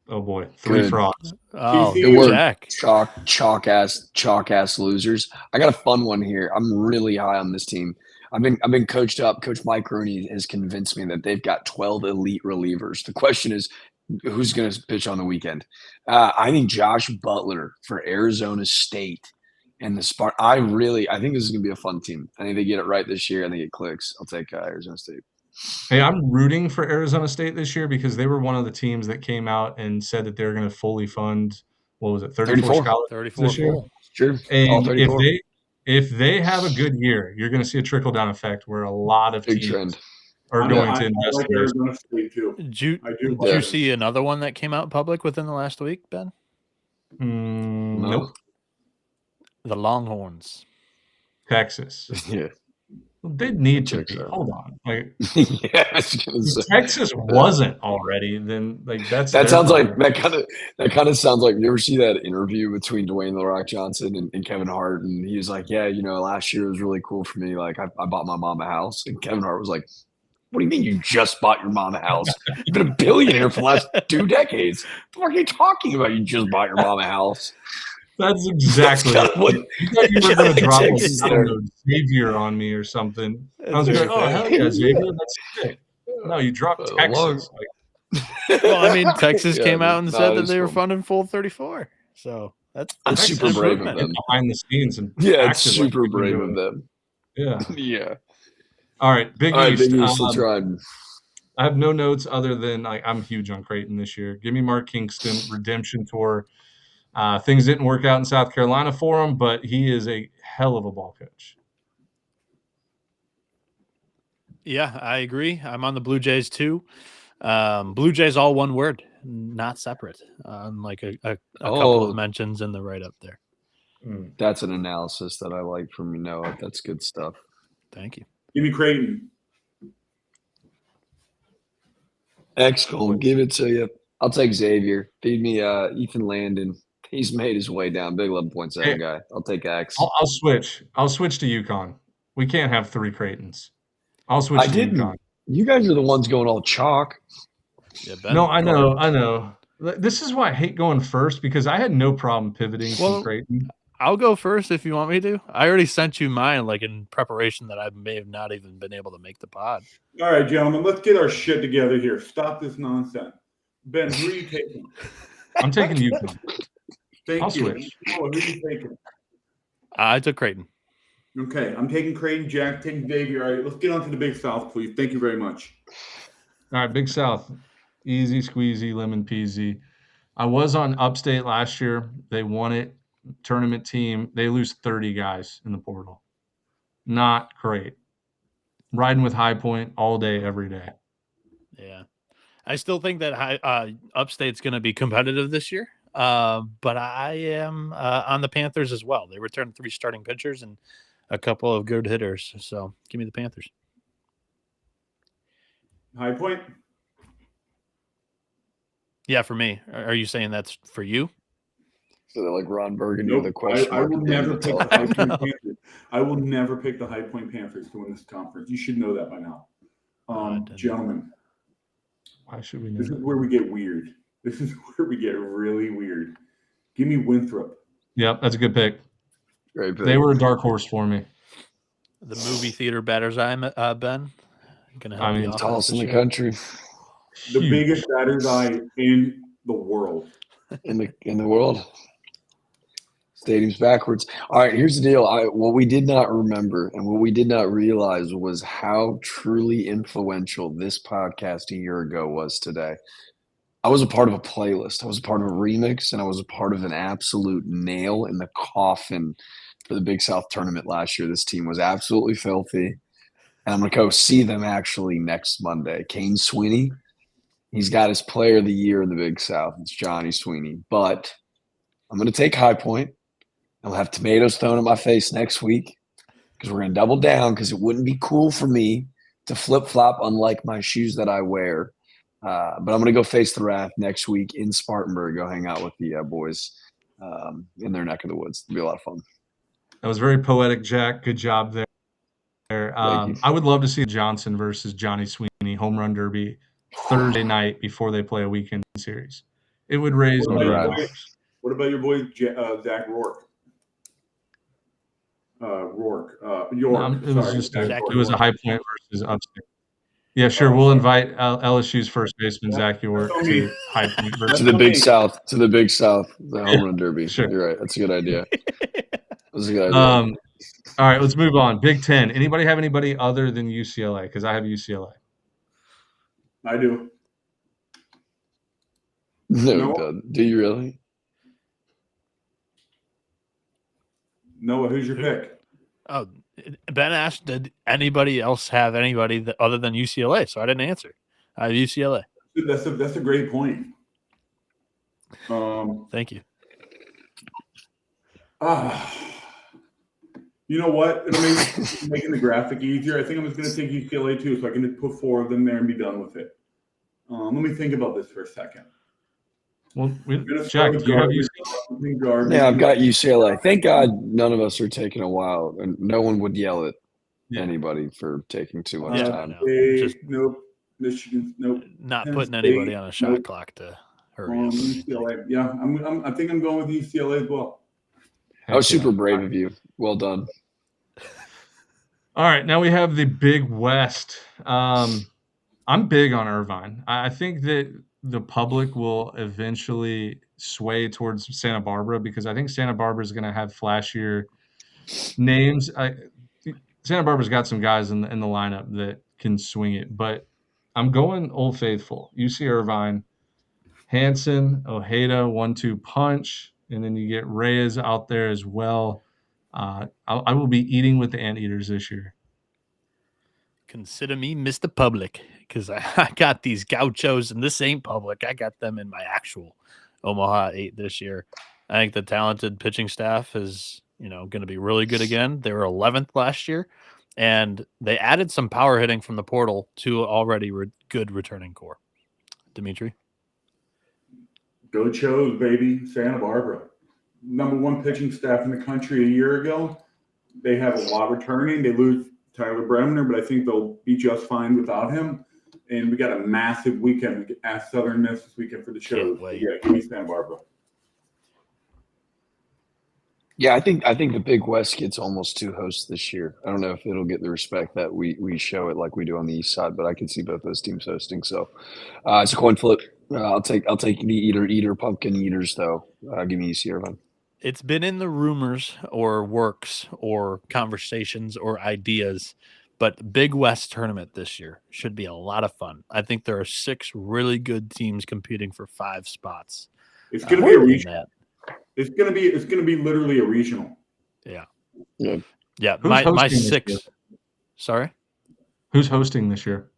S1: Oh boy, 3
S4: Good.
S1: Frogs.
S2: Oh,
S3: TC,
S4: Good work.
S2: Jack.
S4: Chalk ass losers. I got a fun one here. I'm really high on this team. I've been coached up. Coach Mike Rooney has convinced me that they've got 12 elite relievers. The question is, who's going to pitch on the weekend? I think Josh Butler for Arizona State and the Spark. I think this is going to be a fun team. I think they get it right this year. I think it clicks. I'll take Arizona State.
S1: Hey, I'm rooting for Arizona State this year because they were one of the teams that came out and said that they're going to fully fund, what was it, 34 scholarships
S2: 34
S1: this year?
S2: full.
S4: Sure. All
S1: And
S4: 34.
S1: if they have a good year, you're going to see a trickle-down effect where a lot of
S4: Big
S1: teams
S4: trend.
S1: are going to
S3: I
S1: invest
S3: like
S1: in those.
S3: Arizona State too.
S2: Did you
S3: Yeah.
S2: see another one that came out public within the last week, Ben?
S1: Nope.
S2: The Longhorns.
S1: Texas.
S4: Yeah.
S1: They need to
S4: Checks
S1: be.
S4: out.
S1: Hold on. Like,
S4: Yeah. I was gonna
S1: if
S4: say.
S1: Texas wasn't already, then like that's
S4: That
S1: their
S4: sounds like
S1: problem.
S4: that kind of sounds like, you ever see that interview between Dwayne The Rock Johnson and Kevin Hart, and he was like, yeah, last year was really cool for me. Like I bought my mom a house, and Kevin Hart was like, what do you mean you just bought your mom a house? You've been a billionaire for the last 2 decades. What are you talking about? You just bought your mom a house.
S1: That's exactly
S4: That's
S1: it.
S4: what-
S1: You thought you were going to drop
S4: Texas
S1: a
S4: there.
S1: Xavier on me or something. I was
S2: That's
S1: like, oh,
S2: very
S1: hell
S2: fair.
S1: yeah, Xavier, that's sick. No, you dropped Texas. Like,
S2: Well, I mean, Texas
S4: Yeah,
S2: came out and
S4: no,
S2: said
S4: it
S2: that
S4: is
S2: they were
S4: cool.
S2: funding full 34. So that's
S4: I'm
S1: Texas
S4: super brave of
S2: improvement.
S4: them.
S1: behind the scenes and
S4: Yeah, it's
S1: acted like
S4: super
S1: they can
S4: brave
S1: do
S4: of
S1: it.
S4: them.
S1: Yeah.
S4: Yeah.
S1: All right, Big
S4: All right,
S1: East.
S4: Big East, let's ride.
S1: I have no notes other than I'm huge on Creighton this year. Give me Mark Kingston, redemption tour. Things didn't work out in South Carolina for him, but he is a hell of a ball coach.
S2: Yeah, I agree. I'm on the Blue Jays too. Blue Jays all one word, not separate. Like a couple of mentions in the write-up there.
S4: That's an analysis that I like from you, Noah. That's good stuff.
S2: Thank you.
S3: Give me Creighton.
S4: Excellent. Give it to you. I'll take Xavier. Feed me Ethan Landon. He's made his way down. Big 11.7 guy. I'll take X.
S1: I'll switch. I'll switch to UConn. We can't have 3 Creightons. I'll switch to UConn.
S4: You guys are the ones going all chalk.
S2: Yeah, Ben,
S1: No, I know. This is why I hate going first because I had no problem pivoting from Creighton.
S2: I'll go first if you want me to. I already sent you mine, like in preparation that I may have not even been able to make the pod.
S3: All right, gentlemen, let's get our shit together here. Stop this nonsense. Ben, who are you taking?
S1: I'm taking UConn.
S3: Thank you.
S1: Switch.
S3: Noah, who are you taking?
S2: I took Creighton.
S3: Okay, I'm taking Creighton. Jack taking Xavier. All right, let's get on to the Big South, please. Thank you very much.
S1: All right, Big South. Easy squeezy, lemon peasy. I was on Upstate last year. They won it. Tournament team. They lose 30 guys in the portal. Not great. Riding with High Point all day, every day.
S2: Yeah. I still think that Upstate's going to be competitive this year. But I am on the Panthers as well. They returned 3 starting pitchers and a couple of good hitters. So give me the Panthers.
S3: High Point?
S2: Yeah, for me. Are you saying that's for you?
S4: So they're like Ron Burgundy
S3: Nope.
S4: with a question
S3: I
S4: mark.
S3: will
S4: at the end
S3: never
S4: of
S3: pick
S4: the
S3: the
S4: title.
S3: High Point Panthers. I will never pick the High Point Panthers to win this conference. You should know that by now. Gentlemen,
S1: why should we know
S3: this
S1: that?
S3: is where we get weird. This is where we get really weird. Give me Winthrop.
S1: Yep, that's a good pick.
S4: Great pick.
S1: They were a dark horse for me.
S2: The movie theater batter's eye, Ben. Gonna help the
S4: tallest in the
S2: year.
S4: country.
S3: The biggest batter's eye in the world.
S4: In the world. Stadium's backwards. All right, here's the deal. What we did not remember and what we did not realize was how truly influential this podcast a year ago was today. I was a part of a playlist. I was a part of a remix, and I was a part of an absolute nail in the coffin for the Big South tournament last year. This team was absolutely filthy. And I'm going to go see them actually next Monday. Kane Sweeney, he's got his player of the year in the Big South. It's Johnny Sweeney. But I'm going to take High Point. I'll have tomatoes thrown in my face next week because we're going to double down because it wouldn't be cool for me to flip-flop unlike my shoes that I wear. But I'm going to go face the wrath next week in Spartanburg. Go hang out with the boys in their neck of the woods. It'll be a lot of fun.
S1: That was very poetic, Jack. Good job there. I would love to see Johnson versus Johnny Sweeney home run derby Thursday night before they play a weekend series. It would raise $1 million.
S3: What about your boy Zach Rourke? York.
S1: It was
S3: sorry,
S1: just
S3: York.
S1: it was a High Point versus Upstate. Yeah, sure. We'll invite LSU's first baseman Zach York to High Point versus
S4: to the Big South, the home run derby.
S1: Sure.
S4: You're right. That's a good idea. That's a good idea.
S1: All right, let's move on. Big Ten. Anybody have anybody other than UCLA? Because I have UCLA.
S3: I do.
S4: No, God. Do you really?
S3: Noah, who's your pick?
S2: Oh, Ben asked, did anybody else have anybody other than UCLA? So I didn't answer. I have UCLA.
S3: That's a great point.
S2: Thank you.
S3: You know what? It'll make making the graphic easier. I think I'm just going to take UCLA too, so I can just put 4 of them there and be done with it. Let me think about this for a second.
S1: Well, Jack, do you have UCLA?
S4: Yeah, I've got UCLA. Thank God none of us are taking a while, and no one would yell at anybody for taking too much time.
S3: Nope. Michigan, nope.
S2: Not
S3: Penn
S2: putting
S3: State,
S2: anybody on a shot clock to hurry up.
S3: UCLA. Yeah, I think I'm going with UCLA as well.
S4: That was super brave of you. Well done.
S1: All right, now we have the Big West. I'm big on Irvine. I think that the public will eventually sway towards Santa Barbara because I think Santa Barbara is going to have flashier names. Santa Barbara's got some guys in the lineup that can swing it, but I'm going Old Faithful. UC Irvine, Hanson, Ojeda, 1-2 punch, and then you get Reyes out there as well. I will be eating with the Anteaters this year.
S2: Consider me Mr. Public because I got these gauchos, and this ain't public. I got them in my actual Omaha 8 this year. I think the talented pitching staff is, going to be really good again. They were 11th last year, and they added some power hitting from the portal to already good returning core. Dimitri?
S3: Go Chos, baby. Santa Barbara. #1 pitching staff in the country a year ago. They have a lot returning. They lose Tyler Bremner, but I think they'll be just fine without him. And we got a massive weekend at Southern Miss this weekend for the shows. Yeah, give me Santa Barbara.
S4: Yeah, I think the Big West gets almost 2 hosts this year. I don't know if it'll get the respect that we show it like we do on the East side, but I can see both those teams hosting. So it's a coin flip. I'll take the eater pumpkin eaters though. Give me UC Irvine.
S2: It's been in the rumors or works or conversations or ideas, but Big West tournament this year should be a lot of fun. I think there are 6 really good teams competing for 5 spots.
S3: It's going to be a regional. It's going to be literally a regional.
S2: Yeah.
S1: Who's
S2: my 6. Sorry.
S1: Who's hosting this year?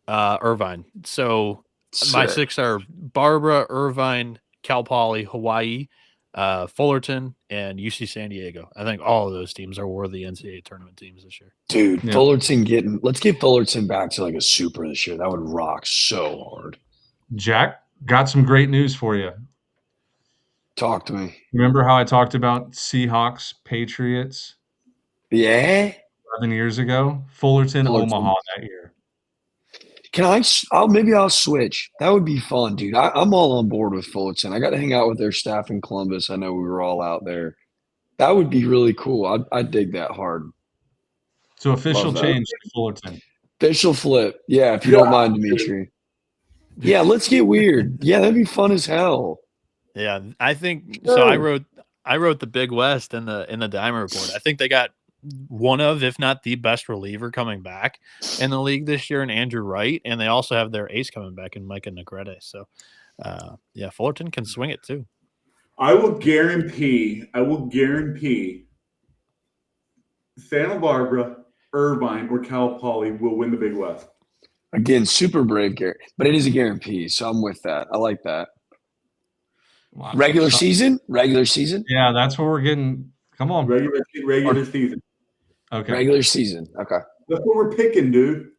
S2: Irvine. So my 6 are Barbara, Irvine, Cal Poly, Hawaii, Fullerton, and UC San Diego. I think all of those teams are worthy NCAA tournament teams this year.
S4: Dude, Fullerton let's get Fullerton back to like a super this year. That would rock so hard.
S1: Jack, got some great news for you.
S4: Talk to me.
S1: Remember how I talked about Seahawks, Patriots?
S4: Yeah.
S1: 11 years ago? Fullerton, Omaha that year.
S4: Maybe I'll switch. That would be fun, dude. I'm all on board with Fullerton. I got to hang out with their staff in Columbus. I know we were all out there. That would be really cool. I'd dig that hard.
S1: So official change to Fullerton.
S4: Official flip. Yeah, if you don't mind, Dimitri. Yeah, let's get weird. Yeah, that'd be fun as hell.
S2: Yeah, I think so. I wrote the Big West in the Dimer report. I think they got one of, if not the best reliever coming back in the league this year in Andrew Wright, and they also have their ace coming back in Micah Negrete. So, Fullerton can swing it too.
S3: I will guarantee Santa Barbara, Irvine, or Cal Poly will win the Big West.
S4: Again, super brave, Gary, but it is a guarantee, so I'm with that. I like that. Wow. Regular season?
S1: Yeah, that's what we're getting. Come on.
S3: Regular season.
S1: Okay.
S4: Regular season. Okay.
S3: That's what we're picking, dude.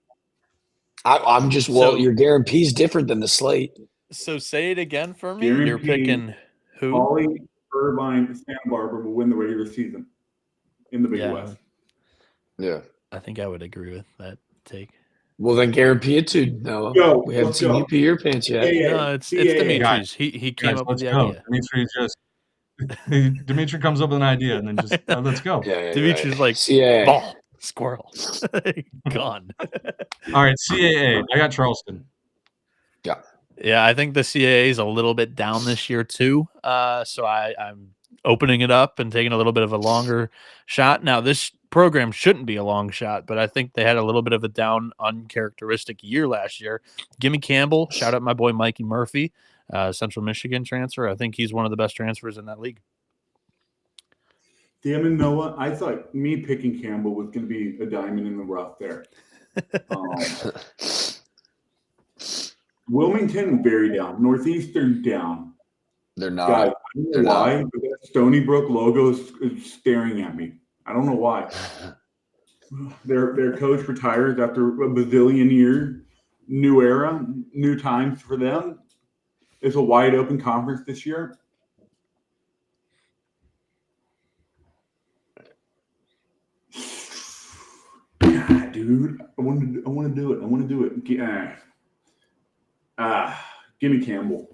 S4: I'm just your guarantee is different than the slate.
S2: So say it again for me. You're picking who?
S3: Poly, Irvine, Santa Barbara will win the regular season in the Big West.
S4: Yeah.
S2: I think I would agree with that take.
S4: Well, then guarantee it too, Noah.
S3: Yo,
S4: We haven't
S3: let's
S4: seen
S3: go.
S4: you pee your pants yet.
S3: CAA.
S2: No, it's
S3: CAA.
S2: Dimitri's. He came
S1: Guys,
S2: up with
S1: let's
S2: the
S1: go.
S2: idea.
S1: Dimitri comes up with an idea and then just let's go.
S4: Yeah,
S2: Dimitri's like
S4: CAA.
S2: ball squirrel gone.
S1: All right, CAA. I got Charleston.
S2: Yeah, I think the CAA is a little bit down this year too. So I'm opening it up and taking a little bit of a longer shot. Now, this program shouldn't be a long shot, but I think they had a little bit of a down, uncharacteristic year last year. Gimme Campbell. Shout out my boy Mikey Murphy, Central Michigan transfer. I think he's one of the best transfers in that league.
S3: Damn it, Noah. I thought me picking Campbell was going to be a diamond in the rough there. Wilmington, very down. Northeastern, down.
S4: They're not.
S3: Guys, I don't know why, but that Stony Brook logo is staring at me. I don't know why. Their coach retires after a bazillion years. New era, new times for them. It's a wide open conference this year. God, dude, I want to do it. I want to do it. Give me Campbell.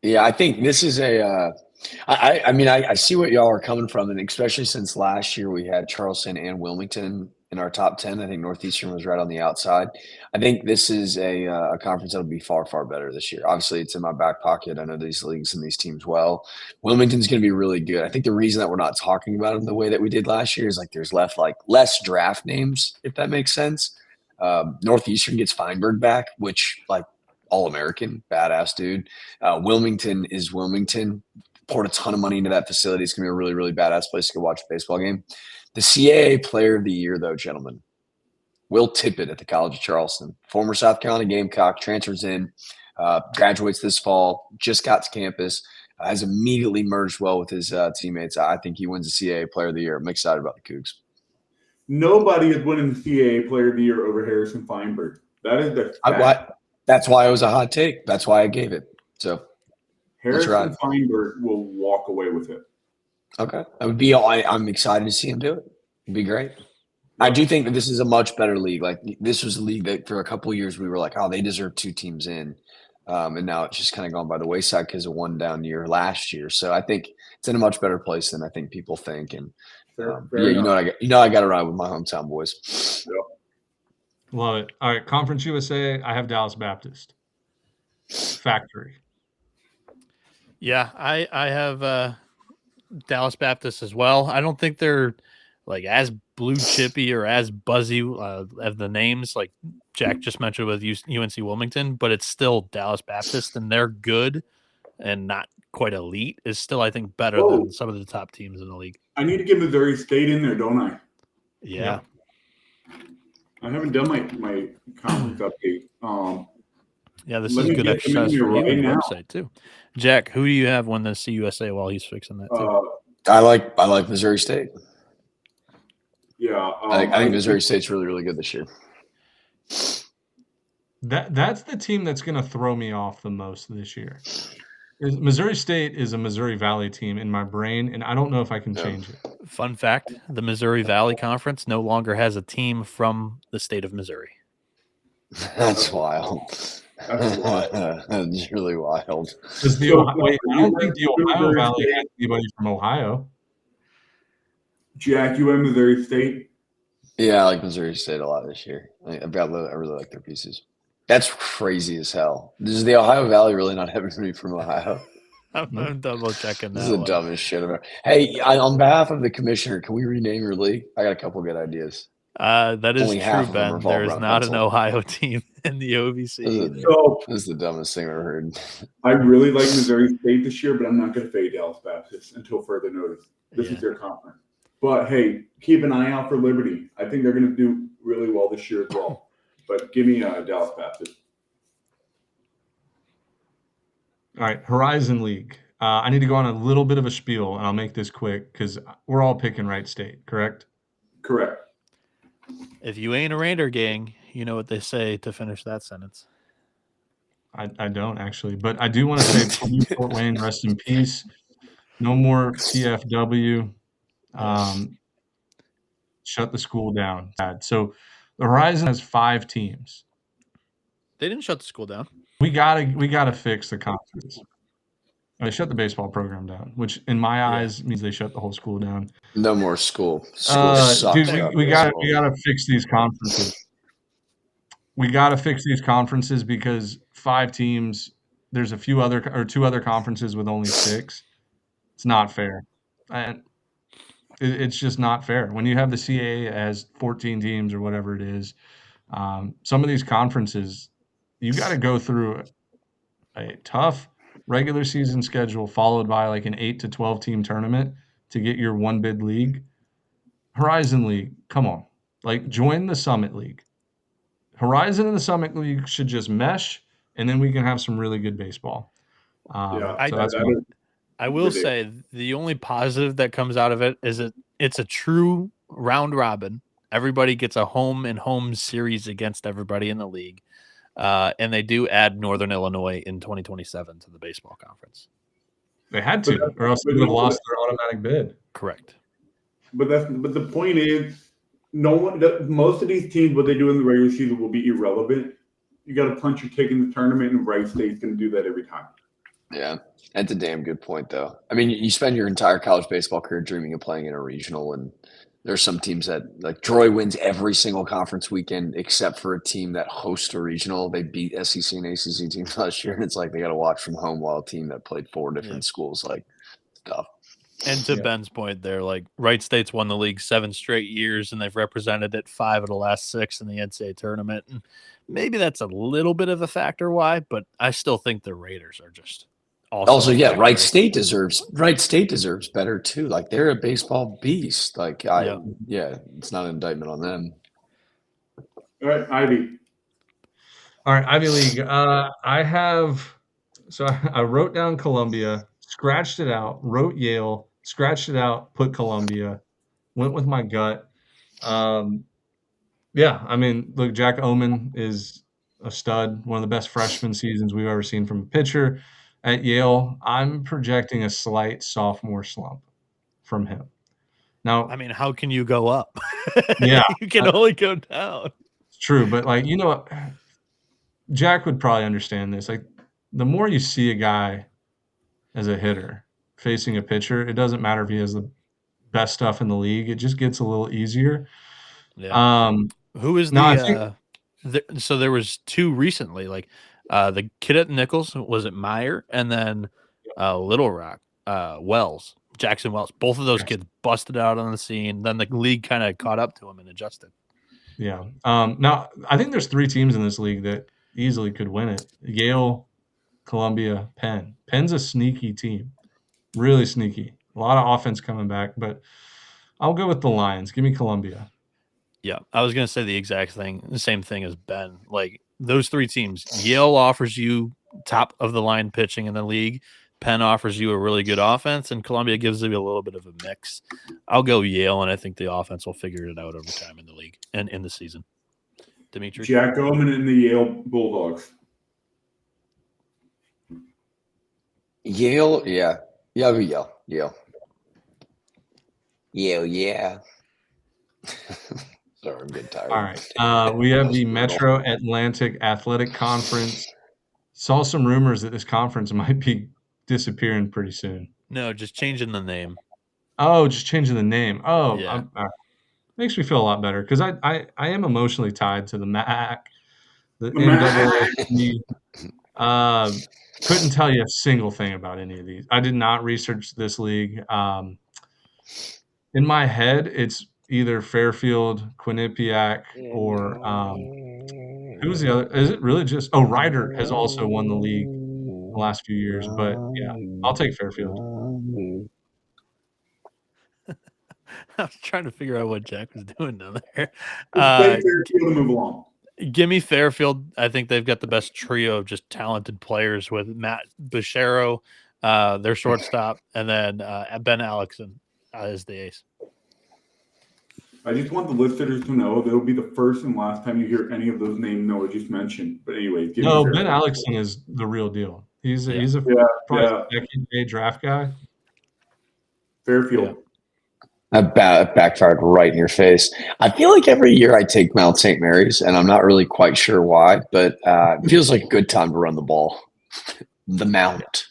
S4: Yeah, I think this is a. I mean, I see what y'all are coming from, and especially since last year we had Charleston and Wilmington in our top 10. I think Northeastern was right on the outside. I think this is a conference that'll be far, far better this year. Obviously, it's in my back pocket. I know these leagues and these teams well. Wilmington's going to be really good. I think the reason that we're not talking about them the way that we did last year is like there's less draft names, if that makes sense. Northeastern gets Feinberg back, which like All-American, badass dude. Wilmington is Wilmington. Poured a ton of money into that facility. It's going to be a really, really badass place to go watch a baseball game. The CAA Player of the Year, though, gentlemen, Will Tippett at the College of Charleston, former South Carolina Gamecock, transfers in, graduates this fall, just got to campus, has immediately merged well with his teammates. I think he wins the CAA Player of the Year. I'm excited about the Cougs.
S3: Nobody is winning the CAA Player of the Year over Harrison Feinberg. That is the fact.
S4: That's why it was a hot take. That's why I gave it. So
S3: Harrison Feinberg will walk away with it.
S4: Okay. That would be I'm excited to see him do it. It'd be great. I do think that this is a much better league. Like this was a league that for a couple of years we were like, oh, they deserve 2 teams in. And now it's just kind of gone by the wayside because of one down year last year. So I think it's in a much better place than I think people think. And
S3: Fair
S4: I got to ride with my hometown boys.
S3: Yep.
S1: Love it. All right, Conference USA, I have Dallas Baptist. Factory.
S2: Yeah, I have Dallas Baptist as well. I don't think they're like as blue chippy or as buzzy of the names like Jack just mentioned with UNC Wilmington, but it's still Dallas Baptist, and they're good and not quite elite. Is still, I think, better than some of the top teams in the league.
S3: I need to get Missouri State in there, don't I?
S2: Yeah.
S3: I haven't done my conference update.
S2: Yeah, this is a good exercise for you on the website too. Jack, who do you have win the CUSA while he's fixing that too?
S4: I like Missouri State.
S3: Yeah,
S4: I think Missouri State's really, really good this year.
S1: That's the team that's going to throw me off the most this year. Missouri State is a Missouri Valley team in my brain, and I don't know if I can change it.
S2: Fun fact, the Missouri Valley Conference no longer has a team from the state of Missouri.
S4: That's wild. That's really wild.
S1: I don't think the Ohio Valley has anybody from Ohio.
S3: Jack, you have Missouri State?
S4: Yeah, I like Missouri State a lot this year. I really like their pieces. That's crazy as hell. Does the Ohio Valley really not have anybody from Ohio?
S2: I'm double checking that.
S4: This is the dumbest shit ever. Hey, on behalf of the commissioner, can we rename your league? I got a couple good ideas.
S2: That is true, Ben. There is not an Ohio team in the OVC.
S4: This is the dumbest thing I've ever heard.
S3: I really like Missouri State this year, but I'm not going to fade Dallas Baptist until further notice. This is their conference. But, hey, keep an eye out for Liberty. I think they're going to do really well this year as well. But give me Dallas Baptist.
S1: All right, Horizon League. I need to go on a little bit of a spiel, and I'll make this quick because we're all picking Wright State, correct?
S3: Correct.
S2: If you ain't a Raider gang, you know what they say to finish that sentence.
S1: I don't, actually. But I do want to say Fort Wayne, rest in peace. No more TFW. shut the school down. So the Horizon has 5 teams.
S2: They didn't shut the school down.
S1: We gotta fix the conference. They shut the baseball program down, which in my eyes means they shut the whole school down.
S4: No more school. School sucks.
S1: Dude, we gotta fix these conferences. We gotta fix these conferences because 5 teams. There's 2 other conferences with only 6. It's not fair, and it's just not fair. When you have the CAA as 14 teams or whatever it is, some of these conferences, you got to go through a tough regular season schedule followed by like an 8 to 12 team tournament to get your one bid league. Horizon League, come on, like join the Summit League. Horizon and the Summit League should just mesh, and then we can have some really good baseball.
S2: I will say the only positive that comes out of it is it's a true round robin. Everybody gets a home and home series against everybody in the league. And they do add Northern Illinois in 2027 to the baseball conference.
S1: They had to, or else they would have lost their automatic bid.
S2: Correct.
S3: But the point is, most of these teams, what they do in the regular season will be irrelevant. You got to punch your ticket in the tournament, and Wright State's going to do that every time.
S4: Yeah, that's a damn good point, though. I mean, you spend your entire college baseball career dreaming of playing in a regional, and there's some teams that, like Troy wins every single conference weekend except for a team that hosts a regional. They beat SEC and ACC teams last year, and it's like they got to watch from home while a team that played 4 different schools, like, tough.
S2: And to Ben's point there, like Wright State's won the league 7 straight years, and they've represented it 5 of the last 6 in the NCAA tournament. And maybe that's a little bit of a factor why, but I still think the Raiders are just also
S4: Wright State deserves better too. Like they're a baseball beast. Like it's not an indictment on them.
S3: All right, Ivy.
S1: All right, Ivy League. I wrote down Columbia, scratched it out, wrote Yale, scratched it out, put Columbia, went with my gut. I mean, look, Jack Oman is a stud, one of the best freshman seasons we've ever seen from a pitcher. At Yale, I'm projecting a slight sophomore slump from him. Now,
S2: I mean, how can you go up?
S1: Yeah.
S2: You can only go down.
S1: It's true, but like, you know what? Jack would probably understand this. Like, the more you see a guy as a hitter facing a pitcher, it doesn't matter if he has the best stuff in the league. It just gets a little easier.
S2: Yeah. Who is so there was 2 recently, like the kid at Nichols, was it Meyer? And then Little Rock, Jackson Wells. Both of those kids busted out on the scene. Then the league kind of caught up to them and adjusted.
S1: Yeah. Now, I think there's 3 teams in this league that easily could win it. Yale, Columbia, Penn. Penn's a sneaky team. Really sneaky. A lot of offense coming back, but I'll go with the Lions. Give me Columbia.
S2: Yeah, I was going to say the same thing as Ben. Like those 3 teams, Yale offers you top of the line pitching in the league. Penn offers you a really good offense, and Columbia gives you a little bit of a mix. I'll go Yale, and I think the offense will figure it out over time in the league and in the season. Dimitri?
S3: Jack Oman and the Yale Bulldogs.
S4: Yale, yeah. Yeah, I'll be Yale. Yale, yeah. Sorry, I'm getting tired.
S1: All right. We have the Metro Atlantic Athletic Conference. Saw some rumors that this conference might be disappearing pretty soon.
S2: No, just changing the name.
S1: Oh, just changing the name. Oh,
S2: yeah.
S1: Makes me feel a lot better because I am emotionally tied to the MAC, the NCAA. Couldn't tell you a single thing about any of these. I did not research this league. In my head, it's either Fairfield, Quinnipiac, or who's the other? Is it really just? Oh, Ryder has also won the league the last few years, but yeah, I'll take Fairfield.
S2: I was trying to figure out what Jack was doing down there.
S3: Fairfield to move along.
S2: Give me Fairfield. I think they've got the best trio of just talented players with Matt Bichero, their shortstop, and then Ben Alexson is the ace.
S3: I just want the listeners to know that it'll be the first and last time you hear any of those names Noah just mentioned. But anyway,
S1: Ben Alexson is the real deal. He's a second-day draft guy.
S3: Fairfield.
S4: That backfired right in your face. I feel like every year I take Mount St. Mary's, and I'm not really quite sure why, but it feels like a good time to run the ball. The Mount.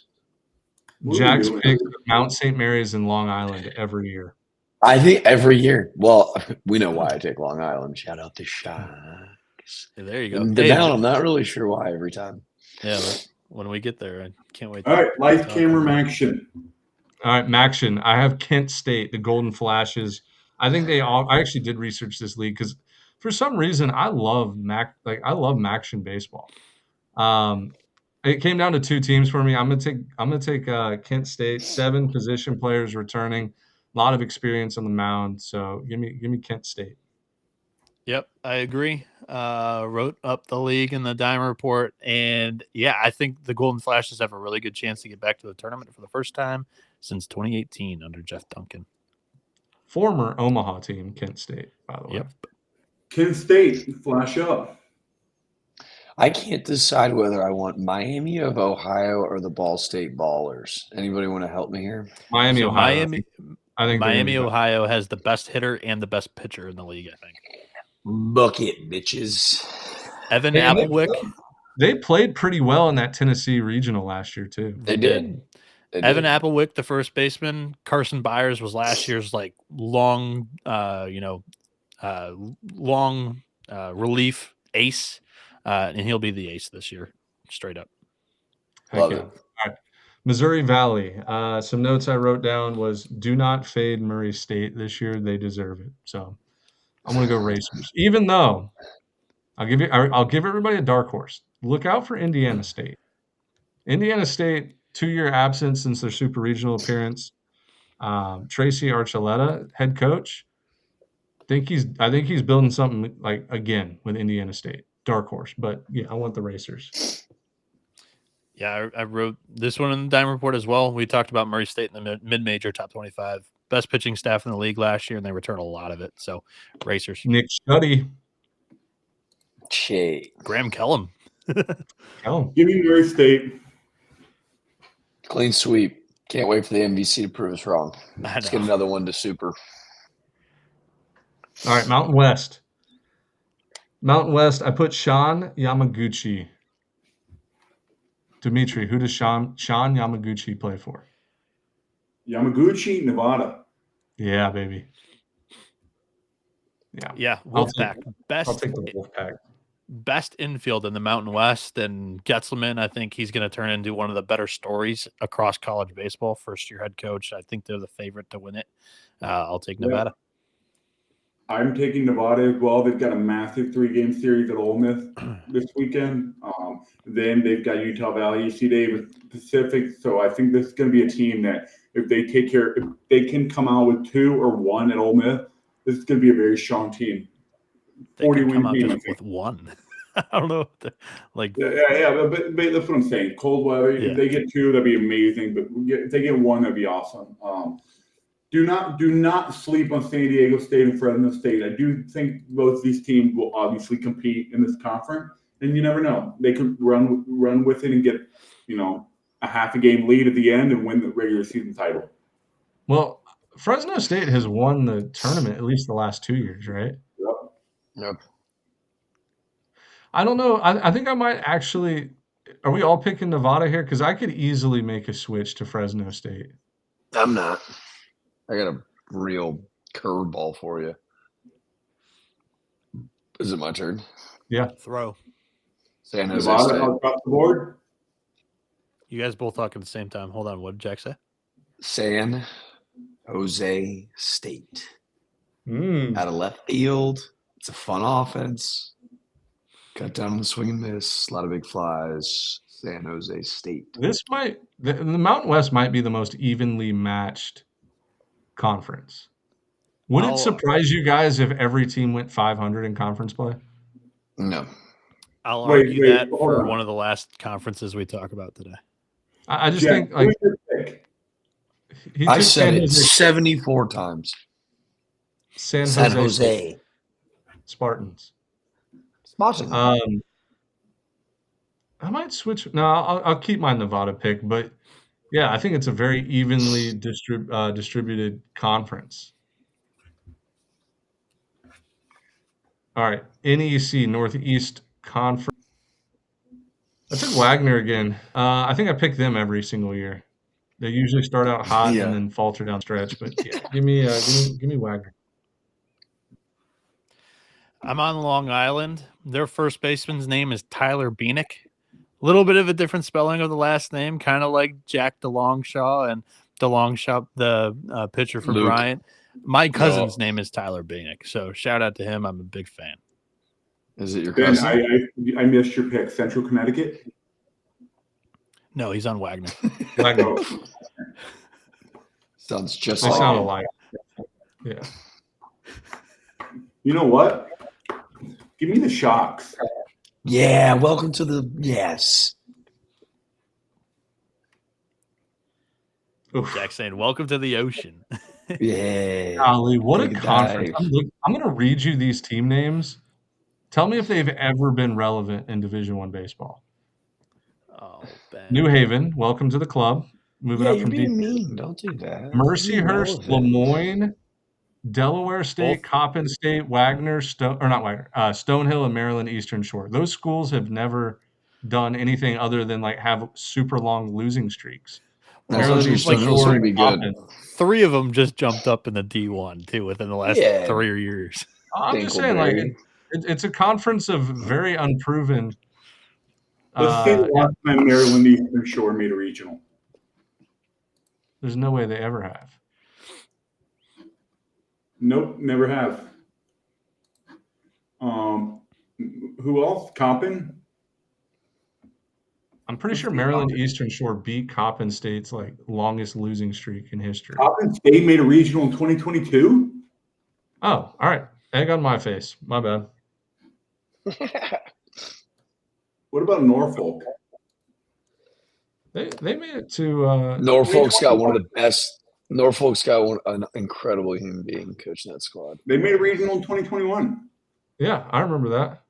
S1: Jack's picked Mount St. Mary's in Long Island every year.
S4: I think every year. Well, we know why I take Long Island. Shout out to Sharks.
S2: Yeah, there you go.
S4: The Mount, I'm not really sure why every time.
S2: Yeah, when we get there, I can't wait.
S3: All right, live camera action.
S1: All right, Maction. I have Kent State, the Golden Flashes. I think I actually did research this league because for some reason I love Maction baseball. It came down to two teams for me. I'm gonna take Kent State. 7 position players returning, a lot of experience on the mound. So give me Kent State.
S2: Yep, I agree. Wrote up the league in the Dime Report, and yeah, I think the Golden Flashes have a really good chance to get back to the tournament for the first time since 2018 under Jeff Duncan.
S1: Former Omaha team, Kent State, by the way.
S2: Yep.
S3: Kent State, flash up.
S4: I can't decide whether I want Miami of Ohio or the Ball State Ballers. Anybody want to help me here?
S1: Miami,
S2: So
S1: Ohio. I think
S2: Miami, Ohio has the best hitter and the best pitcher in the league, I think.
S4: Bucket, bitches.
S2: Evan
S1: Hey,
S2: Applewick.
S1: They played pretty well in that Tennessee regional last year too.
S4: They did.
S2: Evan Applewick, the first baseman. Carson Byers was last year's long relief ace, and he'll be the ace this year, straight up.
S4: Love it.
S1: All right. Missouri Valley. Some notes I wrote down was do not fade Murray State this year. They deserve it. So I'm gonna go Racers. Even though I'll give everybody a dark horse. Look out for Indiana State. Indiana State, 2-year absence since their super regional appearance. Tracy Archuleta, head coach. I think he's building something again with Indiana State. Dark horse, but yeah, I want the Racers.
S2: Yeah, I wrote this one in the Dime Report as well. We talked about Murray State in the mid-major top 25. Best pitching staff in the league last year, and they return a lot of it. So, Racers.
S1: Nick Shuddy.
S2: Graham Kellum.
S3: Give me Murray State.
S4: Clean sweep. Can't wait for the MVC to prove us wrong. Let's get another one to super.
S1: All right, Mountain West. Mountain West, I put Sean Yamaguchi. Dimitri, who does Sean Yamaguchi play for?
S3: Yamaguchi, Nevada.
S1: Yeah, baby.
S2: Yeah, Wolfpack.
S1: I'll take the Wolfpack.
S2: Best infield in the Mountain West, and Getzelman, I think he's going to turn into one of the better stories across college baseball. First-year head coach. I think they're the favorite to win it. I'll take Nevada.
S3: I'm taking Nevada as well. They've got a massive 3-game series at Ole Miss this weekend. Then they've got Utah Valley, UC Davis, Pacific. So I think this is going to be a team that if they can come out with 2 or 1 at Ole Miss, this is going to be a very strong team. 40-win team, I think.
S2: With 1. I don't know.
S3: Yeah, but that's what I'm saying. Cold weather.
S2: Yeah.
S3: If they get 2, that'd be amazing. But if they get 1, that'd be awesome. Do not sleep on San Diego State and Fresno State. I do think both of these teams will obviously compete in this conference, and you never know. They could run with it and get a half a game lead at the end and win the regular season title.
S1: Well, Fresno State has won the tournament at least the last 2 years, right?
S4: Yep.
S1: I don't know. I think I might actually. Are we all picking Nevada here? Because I could easily make a switch to Fresno State.
S4: I'm not. I got a real curveball for you. Is it my turn?
S1: Yeah.
S2: Throw.
S4: San Jose
S3: Nevada
S4: State.
S3: across the board.
S2: You guys both talking at the same time. Hold on. What did Jack say?
S4: San Jose State.
S1: Mm.
S4: Out of left field. It's a fun offense. Cut down on the swing and miss. A lot of big flies. San Jose State.
S1: The Mountain West might be the most evenly matched conference. Would it surprise you guys if every team went 500 in conference play?
S4: No.
S2: I'll argue that for one of the last conferences we talk about today.
S1: I just think
S4: I said it 74 times.
S1: San
S4: Jose.
S1: Spartans.
S4: Spartans.
S1: I might switch. No, I'll keep my Nevada pick, but yeah, I think it's a very evenly distributed conference. All right, NEC, Northeast Conference. I took Wagner again. I think I pick them every single year. They usually start out hot and then falter down the stretch. But yeah, give me Wagner.
S2: I'm on Long Island. Their first baseman's name is Tyler Bieniek. A little bit of a different spelling of the last name, kind of like Jack DeLongchamps and DeLongchamps, the pitcher for Bryant. My cousin's name is Tyler Bieniek, so shout out to him. I'm a big fan.
S4: Is it your cousin?
S3: I missed your pick. Central Connecticut?
S2: No, he's on Wagner.
S1: Wagner.
S4: Sounds just
S1: They
S4: like
S1: sound
S4: him.
S1: alike. Yeah.
S3: You know what? Give me the Shocks.
S4: Yeah, welcome to the yes.
S1: Oof.
S2: Jack saying, "Welcome to the ocean."
S4: Yeah.
S1: Golly, what a
S4: Take a
S1: conference.
S4: dive.
S1: I'm going to read you these team names. Tell me if they've ever been relevant in Division I baseball.
S2: Oh, Ben.
S1: New Haven, welcome to the club. Moving
S4: Yeah,
S1: up
S4: you're
S1: from
S4: being
S1: D.
S4: mean. Don't do that.
S1: Mercyhurst,
S4: Be relevant.
S1: Lemoyne, Delaware State,
S2: Both.
S1: Coppin State, Wagner, Stonehill, and Maryland Eastern Shore. Those schools have never done anything other than like have super long losing streaks.
S4: That's
S1: Maryland
S4: not true.
S1: Eastern
S4: Stonehill's
S1: Shore
S4: gonna be
S1: and
S4: good.
S1: Coppin.
S2: 3 of them just jumped up in the D1 too within the last 3 years.
S1: I'm just saying, like
S4: Dingleberry.
S1: it's a conference of very unproven.
S3: Let's say the last time Maryland Eastern Shore made a regional.
S1: There's no way they ever have.
S3: Nope, never have. Who else? Coppin?
S1: I'm pretty sure Maryland Eastern Shore beat Coppin State's like longest losing streak in history.
S3: Coppin State made a regional in 2022?
S1: Oh, all right. Egg on my face. My bad.
S3: What about Norfolk?
S1: They made it to
S4: Norfolk's got one of the best. Norfolk's got an incredible human being coaching that squad.
S3: They made a regional in 2021.
S1: yeah, I remember that.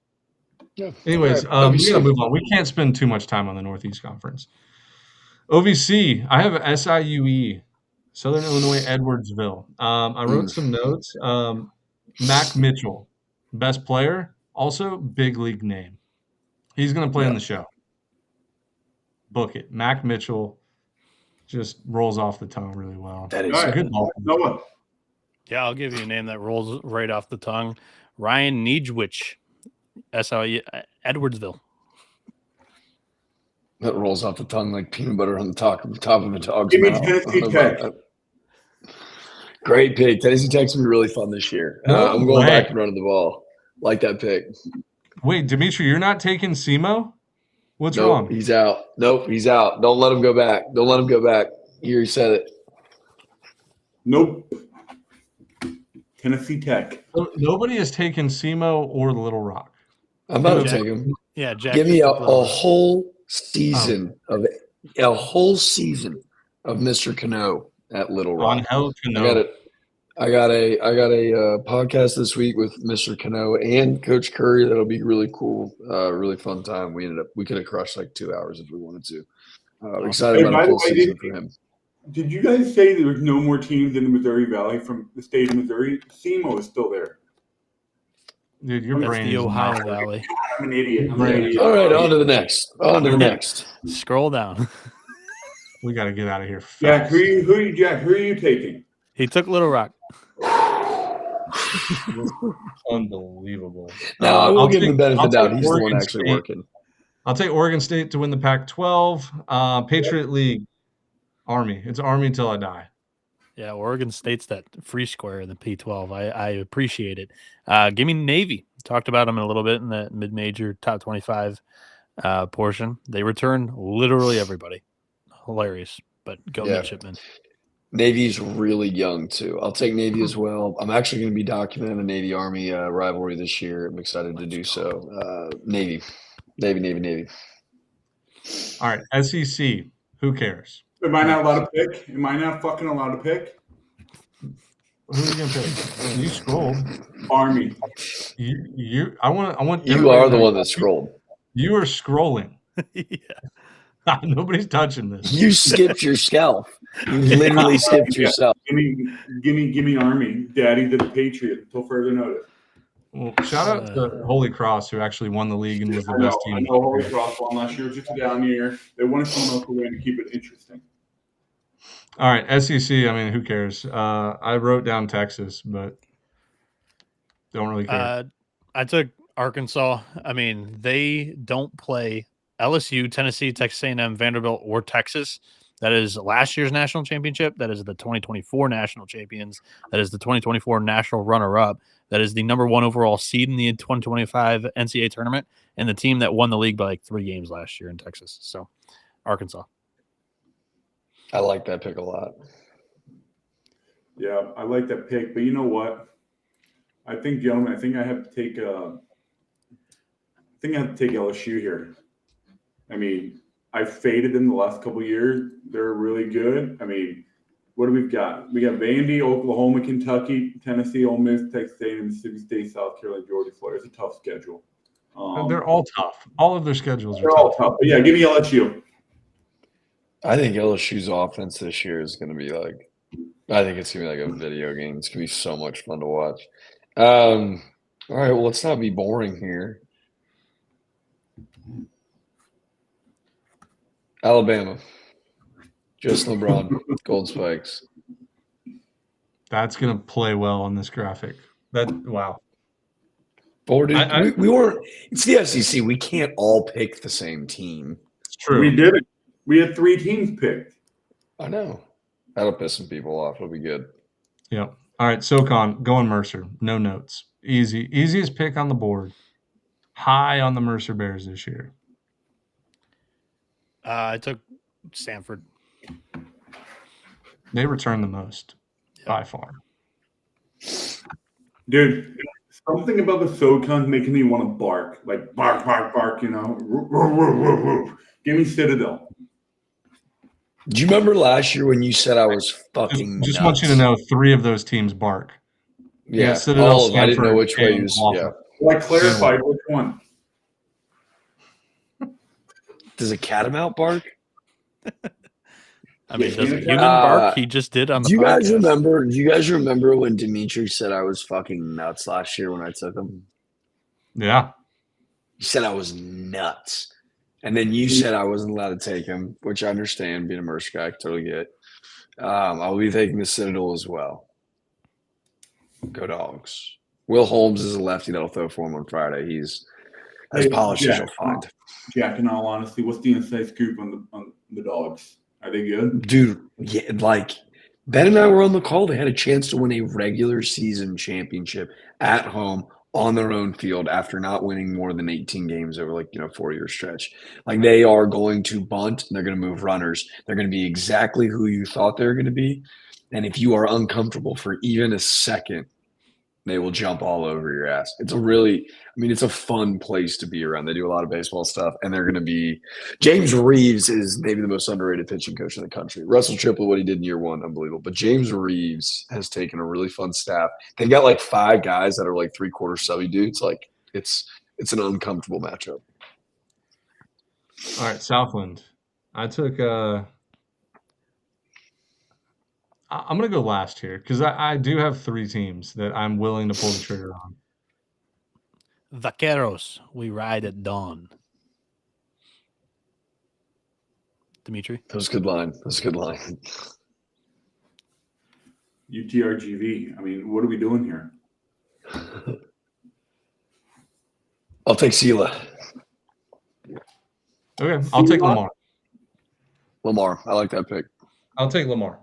S4: Yeah.
S1: Anyways,
S4: All right,
S1: we
S4: OVC.
S1: gotta move on. We can't spend too much time on the Northeast Conference. OVC, I have SIUE, Southern Illinois Edwardsville. I wrote some notes. Mac Mitchell, best player, also big league name. He's gonna play on the show. Book it. Mac Mitchell just rolls off the tongue really well.
S4: That is
S3: All right.
S1: Good ball.
S3: Noah.
S2: Yeah, I'll give you a name that rolls right off the tongue. Ryan Niedwich, SIU, Edwardsville.
S4: That rolls off the tongue like peanut butter on the top of a dog's
S3: Give me
S4: mouth.
S3: Tennessee
S4: I don't know about
S3: Tech.
S4: that. Great pick. Tennessee Tech's gonna be really fun this year.
S1: No
S4: I'm going
S1: way.
S4: back and running the ball. Like that pick.
S1: Wait, Dimitri, you're not taking SEMO? What's
S4: Nope,
S1: wrong?
S4: he's out. Nope, he's out. Don't let him go back. Don't let him go back. Here, he said it.
S3: Nope. Tennessee Tech.
S1: Nobody has taken SEMO or Little Rock.
S4: I'm about to
S2: Jack-
S4: take him.
S2: Yeah, Jack.
S4: Give me
S2: just
S4: a
S2: took Little Rock.
S4: whole season of Mr. Cano at Little Rock.
S1: Angel Cano.
S4: I got a podcast this week with Mr. Cano and Coach Curry. That'll be really cool. Really fun time. We could have crushed like 2 hours if we wanted to. Excited
S3: Hey,
S4: about
S3: by
S4: a
S3: the
S4: full
S3: way,
S4: season for him.
S3: Did you guys say there was no more teams in the Missouri Valley from the state of Missouri? SEMO is still there.
S1: Dude, your
S2: That's
S1: brain
S2: the
S1: is
S2: Ohio
S1: not-
S2: Valley.
S3: I'm an idiot.
S1: Right.
S4: All right, on to the next.
S2: Scroll down.
S1: We got to get out of here
S3: Jack,
S1: fast.
S3: who are you taking?
S2: He took Little Rock.
S1: Unbelievable.
S4: No, I will
S1: I'll
S4: give him the
S1: take-
S4: benefit
S1: I'll
S4: of the doubt.
S1: take
S4: He's the one
S1: Oregon
S4: actually
S1: State.
S4: working.
S1: I'll take Oregon State to win the Pac-12. Patriot League, Army. It's Army until I die.
S2: Yeah, Oregon State's that free square in the P12. I appreciate it. Give me Navy. Talked about them in a little bit in the mid-major top 25 portion. They return literally everybody. Hilarious, but go
S4: Yeah.
S2: midshipmen.
S4: Navy's really young too. I'll take Navy as well. I'm actually going to be documenting a Navy Army rivalry this year. I'm excited to do so. Navy.
S1: All right, SEC. Who cares?
S3: Am I not allowed to pick? Am I not fucking allowed to pick?
S1: Who are you gonna pick? You scrolled.
S3: Army.
S1: I want.
S4: You
S1: everybody
S4: are
S1: to
S4: the
S1: know
S4: one that's scrolled.
S1: You are scrolling.
S2: Yeah.
S1: Nobody's touching this.
S4: You skipped your scalp. You literally skipped yourself.
S3: Give me Army. Daddy to the Patriot until further notice.
S1: Well, shout out to Holy Cross, who actually won the league and was the best team.
S3: I know Holy Cross won last year. It was just a down year. They wanted someone else to win to keep it interesting.
S1: All right, SEC. I mean, who cares? I wrote down Texas, but don't really care.
S2: I took Arkansas. I mean, they don't play LSU, Tennessee, Texas A&M, Vanderbilt, or Texas. That is last year's national championship. That is the 2024 national champions. That is the 2024 national runner-up. That is the number 1 overall seed in the 2025 NCAA tournament, and the team that won the league by like 3 games last year in Texas. So, Arkansas.
S4: I like that pick a lot.
S3: Yeah, I like that pick. But you know what? I think, gentlemen, I think I have to take LSU here. I mean, I faded them the last couple of years. They're really good. I mean, what do we got? We got Vandy, Oklahoma, Kentucky, Tennessee, Ole Miss, Texas A&M, Mississippi State, South Carolina, Georgia, Florida. It's a tough schedule.
S1: They're all tough. All of their schedules are
S3: They're all tough. But yeah, give me LSU.
S4: I think LSU's offense this year is going to be like, I think it's going to be like a video game. It's going to be so much fun to watch. All right, well, let's not be boring here. Alabama. Just LeBron. Gold Spikes.
S1: That's going to play well on this graphic. Wow.
S4: We weren't. It's the SEC. We can't all pick the same team.
S1: It's true.
S3: We did it. We had 3 teams picked.
S4: I know. That'll piss some people off. It'll be good.
S1: Yep. All right, SoCon, going Mercer. No notes. Easiest pick on the board. High on the Mercer Bears this year.
S2: I took Stanford.
S1: They return the most by far.
S3: Dude, something about the SoCon making me want to bark. Like, bark, bark, bark, you know. Give me Citadel.
S4: Do you remember last year when you said I was fucking
S1: Just
S4: nuts?
S1: want you to know 3 of those teams bark.
S4: Yeah,
S1: Citadel,
S4: all of them. I didn't know
S1: Stanford,
S4: which way you
S1: and
S4: was.
S1: Wofford.
S4: Yeah.
S3: Well, I clarified which one.
S4: Does a catamount bark?
S2: I mean,
S3: Yeah,
S2: does a
S3: yeah.
S2: human bark? He just did on the
S4: Do you guys
S2: podcast.
S4: remember? Do you guys remember when Dimitri said I was fucking nuts last year when I took him?
S1: Yeah.
S4: He said I was nuts, and then you said I wasn't allowed to take him, which I understand. Being a Mercer guy, I totally get. I'll be taking the Citadel as well. Go Dogs. Will Holmes is a lefty that'll throw for him on Friday. He's as polished as you'll find.
S3: Jack, in all honesty, what's the inside scoop on the Dogs? Are they good?
S4: Dude, yeah, like Ben and I were on the call. They had a chance to win a regular season championship at home on their own field after not winning more than 18 games over 4-year stretch. Like, they are going to bunt. They're going to move runners. They're going to be exactly who you thought they were going to be. And if you are uncomfortable for even a second, they will jump all over your ass. It's it's a fun place to be around. They do a lot of baseball stuff, and they're going to be – James Reeves is maybe the most underrated pitching coach in the country. Russell Triplett, what he did in year 1, unbelievable. But James Reeves has taken a really fun staff. They've got 5 guys that are three-quarter subby dudes. It's an uncomfortable matchup.
S1: All right, Southland. I took I'm going to go last here because I do have 3 teams that I'm willing to pull the trigger on.
S2: Vaqueros, we ride at dawn. Dimitri?
S4: That was a good line.
S3: UTRGV. I mean, what are we doing here?
S4: I'll take Sela.
S1: Okay, I'll take Lamar.
S4: Lamar. I like that pick.
S1: I'll take Lamar.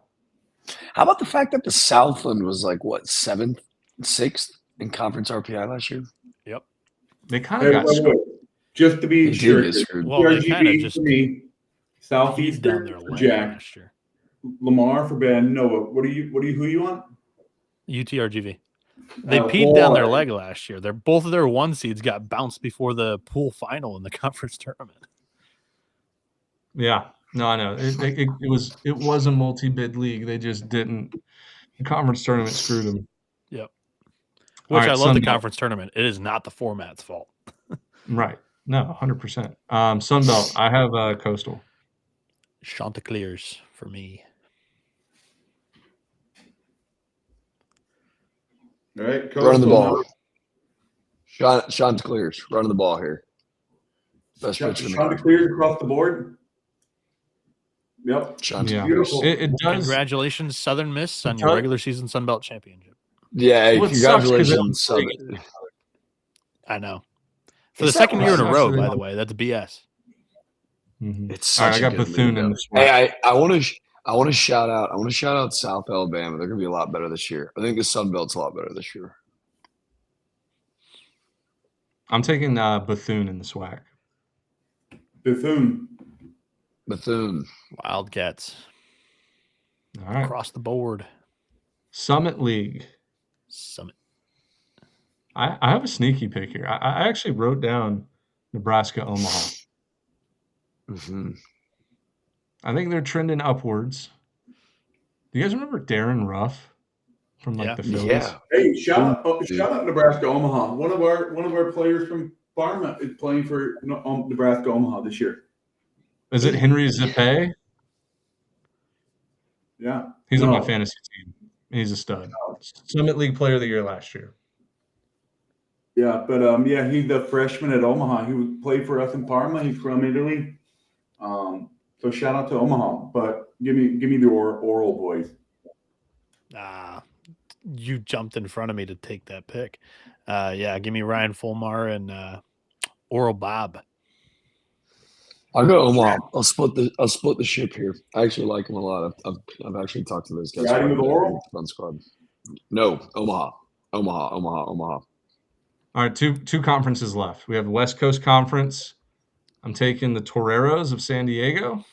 S4: How about the fact that the Southland was 7th, 6th in conference RPI last year?
S2: Yep.
S1: They kind of got screwed.
S3: Just to be sure.
S2: Well, they kind of just
S3: for me. Southeast
S2: down their
S3: for
S2: leg
S3: Jack.
S2: last year.
S3: Lamar for Ben. Noah, who you want?
S2: UTRGV. They peed down their leg last year. Both of their 1 seeds got bounced before the pool final in the conference tournament.
S1: Yeah. No, I know. It was a multi-bid league. They just didn't. The conference tournament screwed them.
S2: Yep. Which
S1: right,
S2: I love the
S1: Sunbelt.
S2: conference tournament. It is not the format's fault.
S1: Right. No, 100%. Sunbelt. I have Coastal.
S2: Chanticleers for me.
S3: All right,
S4: Run the ball. Chanticleers running the ball here. Best pitcher in the country.
S3: Chanticleers across the board. Yep.
S4: Chanticleers.
S3: Beautiful.
S1: It does.
S2: Congratulations, Southern Miss, on your regular season Sun Belt championship.
S4: Yeah,
S1: Well, it sucks 'cause
S4: congratulations, Southern.
S2: I know. For the second year in a row, by the way. That's BS.
S1: Mhm.
S4: It's
S1: All right,
S4: such
S1: I
S4: a
S1: got
S4: good
S1: Bethune
S4: league,
S1: in
S4: though.
S1: this one.
S4: Hey, I want to shout out. I want to shout out South Alabama. They're going to be a lot better this year. I think the Sun Belt's a lot better this year.
S1: I'm taking Bethune in the SWAC.
S3: Bethune.
S2: Wildcats.
S1: All right.
S2: Across the board.
S1: Summit League.
S2: Summit.
S1: I have a sneaky pick here. I actually wrote down Nebraska Omaha.
S4: Mm-hmm.
S1: I think they're trending upwards. Do you guys remember Darren Ruff from the Phillies?
S4: Yeah.
S3: Hey, shout out Nebraska Omaha. One of our players from Pharma is playing for Nebraska Omaha this year.
S1: Is it Henry Zippe?
S3: Yeah.
S1: He's on my fantasy team. He's a stud. Summit League Player of the Year last year.
S3: Yeah, but he's a freshman at Omaha. He would play for us in Parma. He's from Italy. So shout out to Omaha. But give me the Oral boys.
S2: You jumped in front of me to take that pick. Give me Ryan Fulmar and Oral Bob.
S4: I'll go Omaha. I'll split the ship here. I actually like him a lot. I've actually talked to those guys.
S3: Riding with Oral?
S4: Fun squad. No, Omaha.
S1: All right, two conferences left. We have the West Coast Conference. I'm taking the Toreros of San Diego.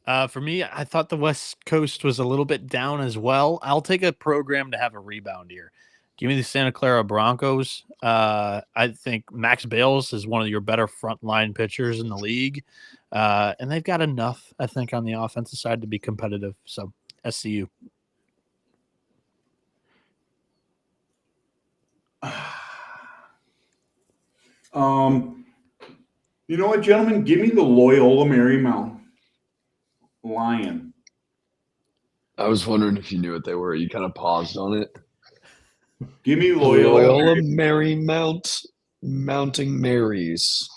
S2: For me, I thought the West Coast was a little bit down as well. I'll take a program to have a rebound here. Give me the Santa Clara Broncos. I think Max Bales is one of your better frontline pitchers in the league. And they've got enough, I think, on the offensive side to be competitive. So, SCU.
S3: You know what, gentlemen? Give me the Loyola Marymount Lion.
S4: I was wondering if you knew what they were. You kind of paused on it.
S3: Give me Loyola
S4: Marymount Mounting Marys.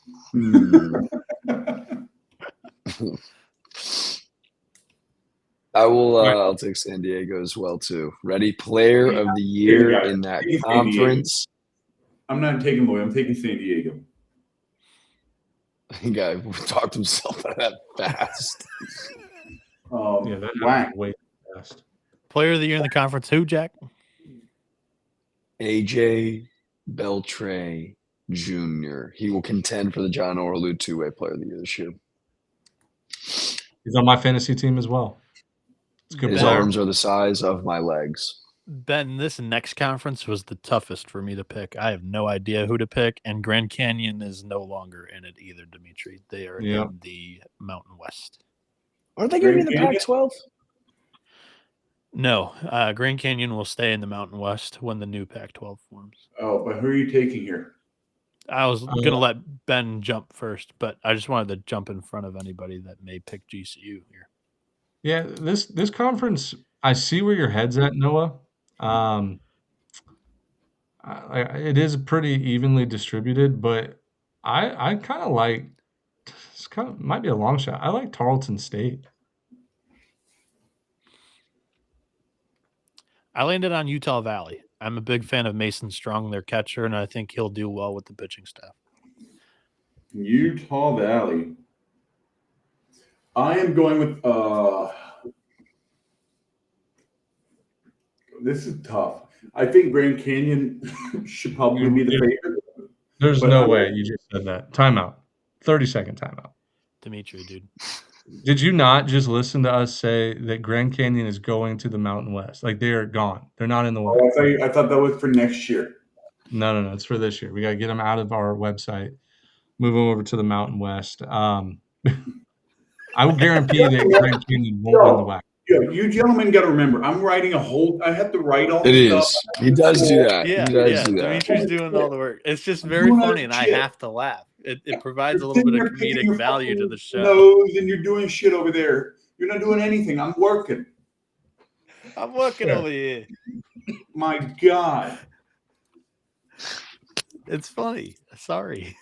S4: I will. I'll take San Diego as well too. Ready, player of the year in that conference.
S3: I'm not taking Loyola. I'm taking San Diego.
S4: I think I talked himself out of that fast.
S1: That way fast.
S2: Player of the year in the conference, who, Jack?
S4: AJ Beltre Jr. He will contend for the John Orlu two-way player of the year this year.
S1: He's on my fantasy team as well. It's good.
S4: His arms are the size of my legs.
S2: Ben, this next conference was the toughest for me to pick. I have no idea who to pick, and Grand Canyon is no longer in it either, Dimitri. They are in the Mountain West.
S4: Aren't they going to be in the Pac-12?
S2: No, Grand Canyon will stay in the Mountain West when the new Pac-12 forms.
S3: Oh, but who are you taking here?
S2: I was going to let Ben jump first, but I just wanted to jump in front of anybody that may pick GCU here.
S1: Yeah, this conference, I see where your head's at, Noah. It is pretty evenly distributed, but I kind of like might be a long shot. I like Tarleton State.
S2: I landed on Utah Valley. I'm a big fan of Mason Strong, their catcher, and I think he'll do well with the pitching staff.
S3: Utah Valley. I am going with this is tough. I think Grand Canyon should probably be the favorite.
S1: There's no way you just said that. Timeout. 30-second timeout.
S2: Dimitri, dude.
S1: Did you not just listen to us say that Grand Canyon is going to the Mountain West? Like, they are gone. They're not in the West.
S3: I thought that was for next year.
S1: No. It's for this year. We got to get them out of our website, move them over to the Mountain West. I will guarantee that Grand Canyon won't win the WAC.
S3: Yeah, you gentlemen got to remember, I'm writing I have to write all
S4: this
S3: stuff.
S4: Is. He does do that.
S2: Yeah,
S4: he does do that.
S2: Dimitri's doing all the work. It's just very funny, and I have to laugh. It provides a little bit of comedic value to the show.
S3: And you're doing shit over there. You're not doing anything. I'm working.
S2: I'm working over here.
S3: My God.
S2: It's funny. Sorry.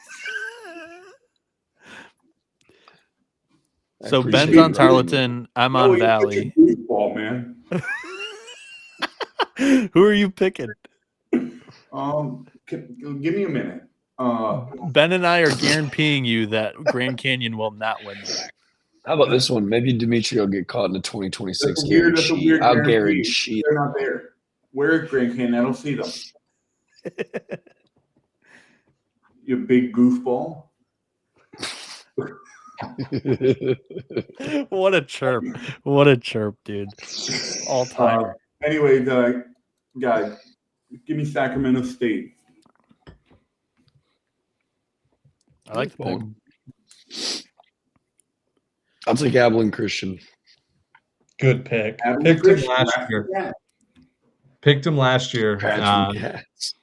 S4: I
S2: So
S4: appreciate
S2: Ben's on
S4: you writing.
S2: Tarleton. I'm
S3: No,
S2: on
S3: you're such a
S2: Valley.
S3: goofball, man.
S2: Who are you picking?
S3: Give me a minute.
S2: Ben and I are guaranteeing you that Grand Canyon will not win the WAC.
S4: How about this one? Maybe Dimitri will get caught in the 2026
S3: That's a
S4: guarantee.
S3: weird
S4: I'll
S3: guarantee.
S4: guarantee.
S3: They're not there. Where is Grand Canyon? I don't see them. You big goofball.
S2: What a chirp. What a chirp, dude. All timer.
S3: Anyways, guys, give me Sacramento State.
S2: I like the pick.
S4: I'll take Abilene Christian.
S1: Good pick.
S3: Abilene
S1: Picked him
S3: Christian,
S1: last
S3: that's
S1: year.
S3: that.
S1: Picked him last year.
S4: Patrick Cats.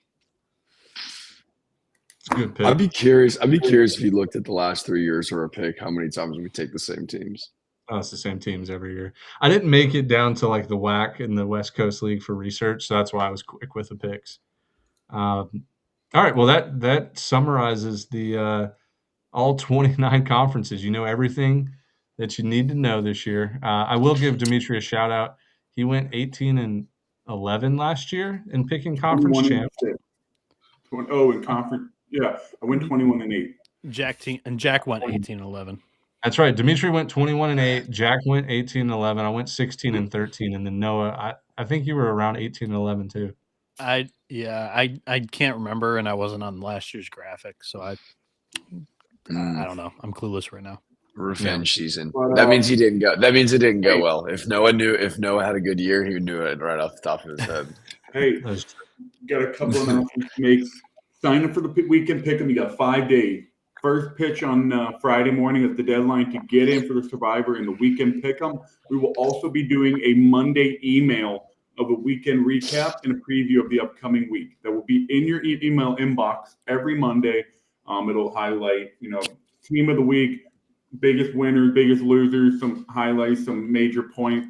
S1: It's a good pick.
S4: I'd be curious if you looked at the last 3 years for a pick, how many times we take the same teams.
S1: Oh, it's the same teams every year. I didn't make it down to like the WAC in the West Coast League for research, so that's why I was quick with the picks. All right, well that summarizes the all 29 conferences. You know everything that you need to know this year. I will give Dimitri a shout out. He went 18-11 last year in picking conference
S3: 21
S1: champs.
S3: and 6. In conference. Yeah, I went 21-8.
S2: Jack went 18-11.
S1: That's right. Dimitri went 21-8. Jack went 18-11. I went 16-13, and then Noah. I think you were around 18-11 too.
S2: I can't remember, and I wasn't on last year's graphic, so I don't know. I'm clueless right now.
S4: Revenge season.
S3: But,
S4: that means he didn't go. That means it didn't go well. If Noah had a good year, he knew it right off the top of his head.
S3: Hey, got a couple of announcements to make. Sign up for the weekend pick'em. You got 5 days. First pitch on Friday morning is the deadline to get in for the Survivor in the weekend pick'em. We will also be doing a Monday email of a weekend recap and a preview of the upcoming week. That will be in your email inbox every Monday. It'll highlight, team of the week, biggest winners, biggest losers, some highlights, some major points.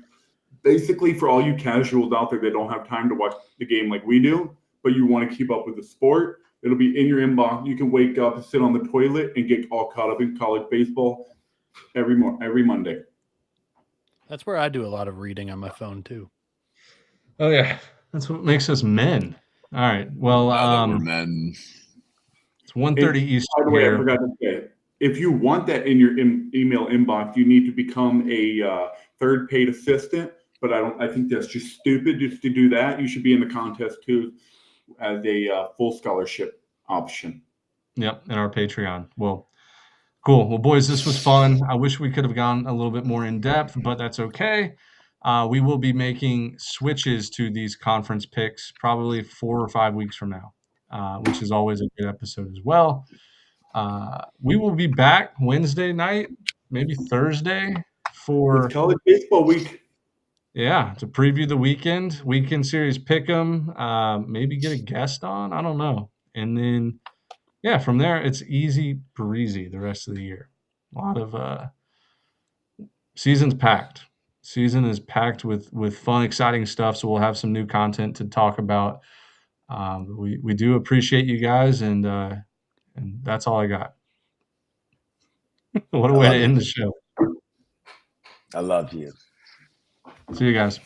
S3: Basically, for all you casuals out there that don't have time to watch the game like we do, but you want to keep up with the sport, it'll be in your inbox. You can wake up, sit on the toilet, and get all caught up in college baseball every Monday.
S2: That's where I do a lot of reading on my phone too.
S1: Oh yeah, that's what makes us men. All right. Well,
S4: we're men.
S1: It's 1:30 Eastern.
S3: By the way, I forgot to say, if you want that in your email inbox, you need to become a third paid assistant. But I think that's just stupid just to do that. You should be in the contest too as a full scholarship option.
S1: Yep, in our Patreon. Well, cool. Well, boys, this was fun. I wish we could have gone a little bit more in depth, but that's okay. We will be making switches to these conference picks probably 4 or 5 weeks from now, which is always a good episode as well. We will be back Wednesday night, maybe Thursday for
S3: It's college baseball week.
S1: Yeah, to preview the weekend series pick'em, maybe get a guest on. I don't know. And then, yeah, from there, it's easy breezy the rest of the year. A lot of season's packed. Season is packed with fun, exciting stuff. So we'll have some new content to talk about. We do appreciate you guys, and that's all I got. What a way to end the show.
S4: I love you.
S1: See you guys.